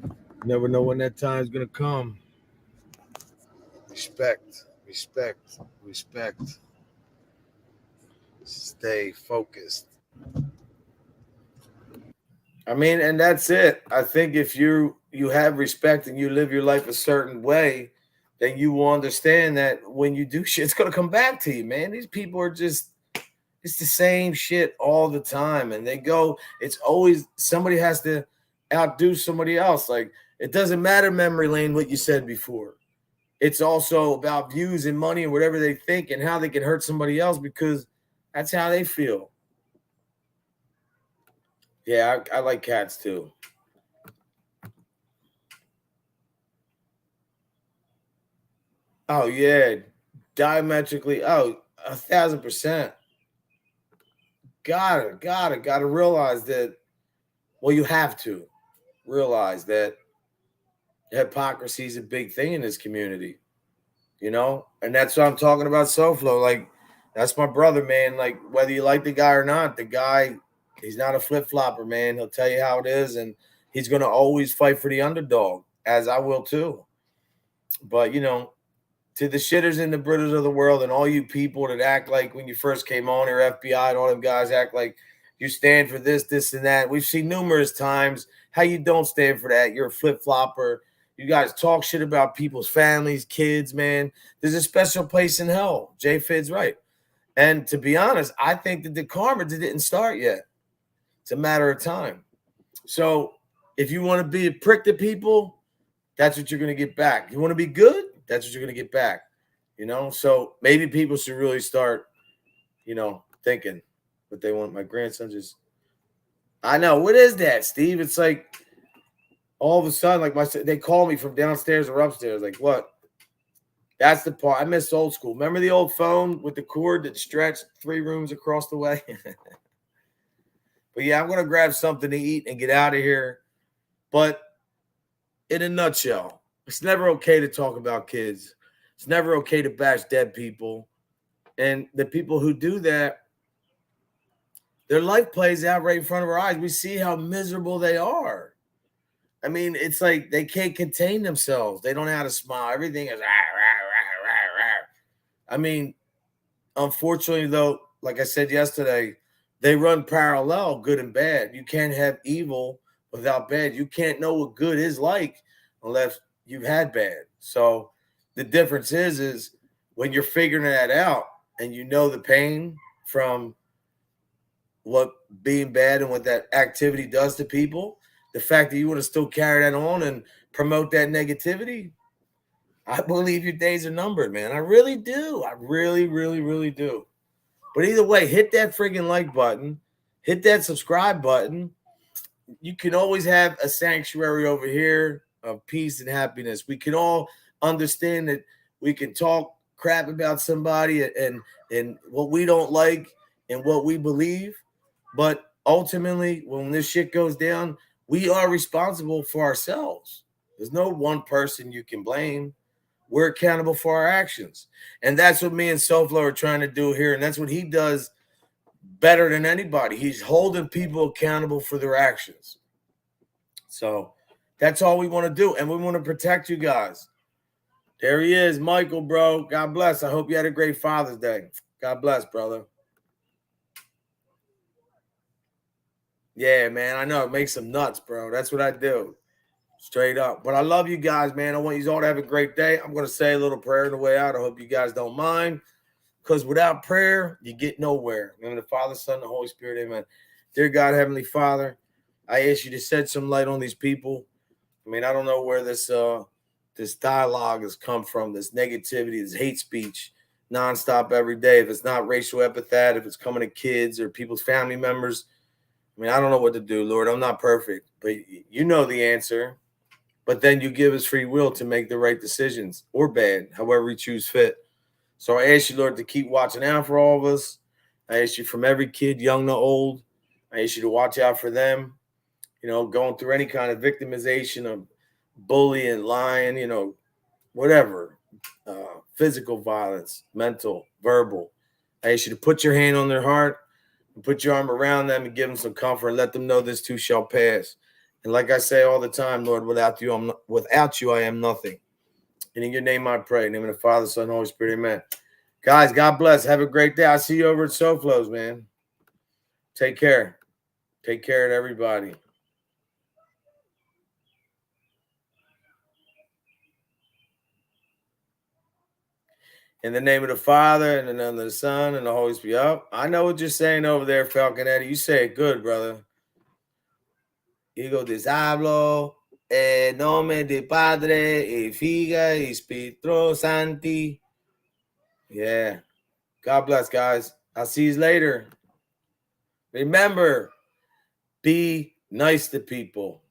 S2: You never know when that time's going to come. Respect, respect, respect. Stay focused. I mean, and that's it. I think if you have respect and you live your life a certain way, then you will understand that when you do shit, it's going to come back to you, man. These people are just, it's the same shit all the time. And they go, it's always, somebody has to outdo somebody else. Like, it doesn't matter, memory lane, what you said before. It's also about views and money and whatever they think and how they can hurt somebody else, because that's how they feel. Yeah, I like cats too. Oh, yeah. Diametrically. Oh, 1,000%. Gotta realize that. Well, you have to realize that hypocrisy is a big thing in this community, you know? And that's what I'm talking about, SoFlo. Like, that's my brother, man. Like, whether you like the guy or not, the guy, he's not a flip-flopper, man. He'll tell you how it is, and he's going to always fight for the underdog, as I will too. But, you know, to the shitters and the Britters of the world and all you people that act like when you first came on, your FBI and all them guys act like you stand for this, this, and that. We've seen numerous times how you don't stand for that. You're a flip-flopper. You guys talk shit about people's families, kids, man. There's a special place in hell. Jay Fid's right. And to be honest, I think that the karma didn't start yet. It's a matter of time. So if you want to be a prick to people, that's what you're going to get back. You want to be good? That's what you're going to get back. You know? So maybe people should really start, you know, thinking what they want. My grandson just... I know. What is that, Steve? It's like all of a sudden, like they call me from downstairs or upstairs. Like, what? That's the part. I miss old school. Remember the old phone with the cord that stretched 3 rooms across the way? But yeah, I'm going to grab something to eat and get out of here. But in a nutshell, it's never okay to talk about kids. It's never okay to bash dead people. And the people who do that, their life plays out right in front of our eyes. We see how miserable they are. I mean, it's like they can't contain themselves. They don't know how to smile. Everything is rah, rah, rah, rah, rah. I mean, unfortunately, though, like I said yesterday, they run parallel, good and bad. You can't have evil without bad. You can't know what good is like unless you've had bad. So the difference is when you're figuring that out and you know the pain from what being bad and what that activity does to people, the fact that you want to still carry that on and promote that negativity, I believe your days are numbered, man. I really do. I really, really, really do. But either way, hit that friggin' like button. Hit that subscribe button. You can always have a sanctuary over here of peace and happiness. We can all understand that we can talk crap about somebody and what we don't like and what we believe. But ultimately, when this shit goes down, we are responsible for ourselves. There's no one person you can blame. We're accountable for our actions. And that's what me and SoFlo are trying to do here. And that's what he does better than anybody. He's holding people accountable for their actions. So that's all we want to do. And we want to protect you guys. There he is, Michael, bro. God bless. I hope you had a great Father's Day. God bless, brother. Yeah, man, I know. It makes them nuts, bro. That's what I do. Straight up. But I love you guys, man. I want you all to have a great day. I'm going to say a little prayer on the way out. I hope you guys don't mind. Because without prayer, you get nowhere. In the name of the Father, Son, and the Holy Spirit, amen. Dear God, Heavenly Father, I ask you to shed some light on these people. I mean, I don't know where this dialogue has come from, this negativity, this hate speech, nonstop every day. If it's not racial epithet, if it's coming to kids or people's family members, I mean, I don't know what to do, Lord. I'm not perfect, but you know the answer. But then you give us free will to make the right decisions or bad, however we choose fit. So I ask you, Lord, to keep watching out for all of us. I ask you from every kid, young to old. I ask you to watch out for them, you know, going through any kind of victimization of bullying, lying, you know, whatever, physical violence, mental, verbal. I ask you to put your hand on their heart and put your arm around them and give them some comfort and let them know this too shall pass. And like I say all the time, Lord, without you, I am nothing. And in your name I pray. In the name of the Father, Son, Holy Spirit, amen. Guys, God bless. Have a great day. I'll see you over at SoFlows, man. Take care. Take care of everybody. In the name of the Father, and in the name of the Son, and the Holy Spirit. Oh, I know what you're saying over there, Falcon Eddie. You say it good, brother. Hijo de Sablo, nome de Padre, y Figa, y Espíritu Santi. Yeah. God bless, guys. I'll see you later. Remember, be nice to people.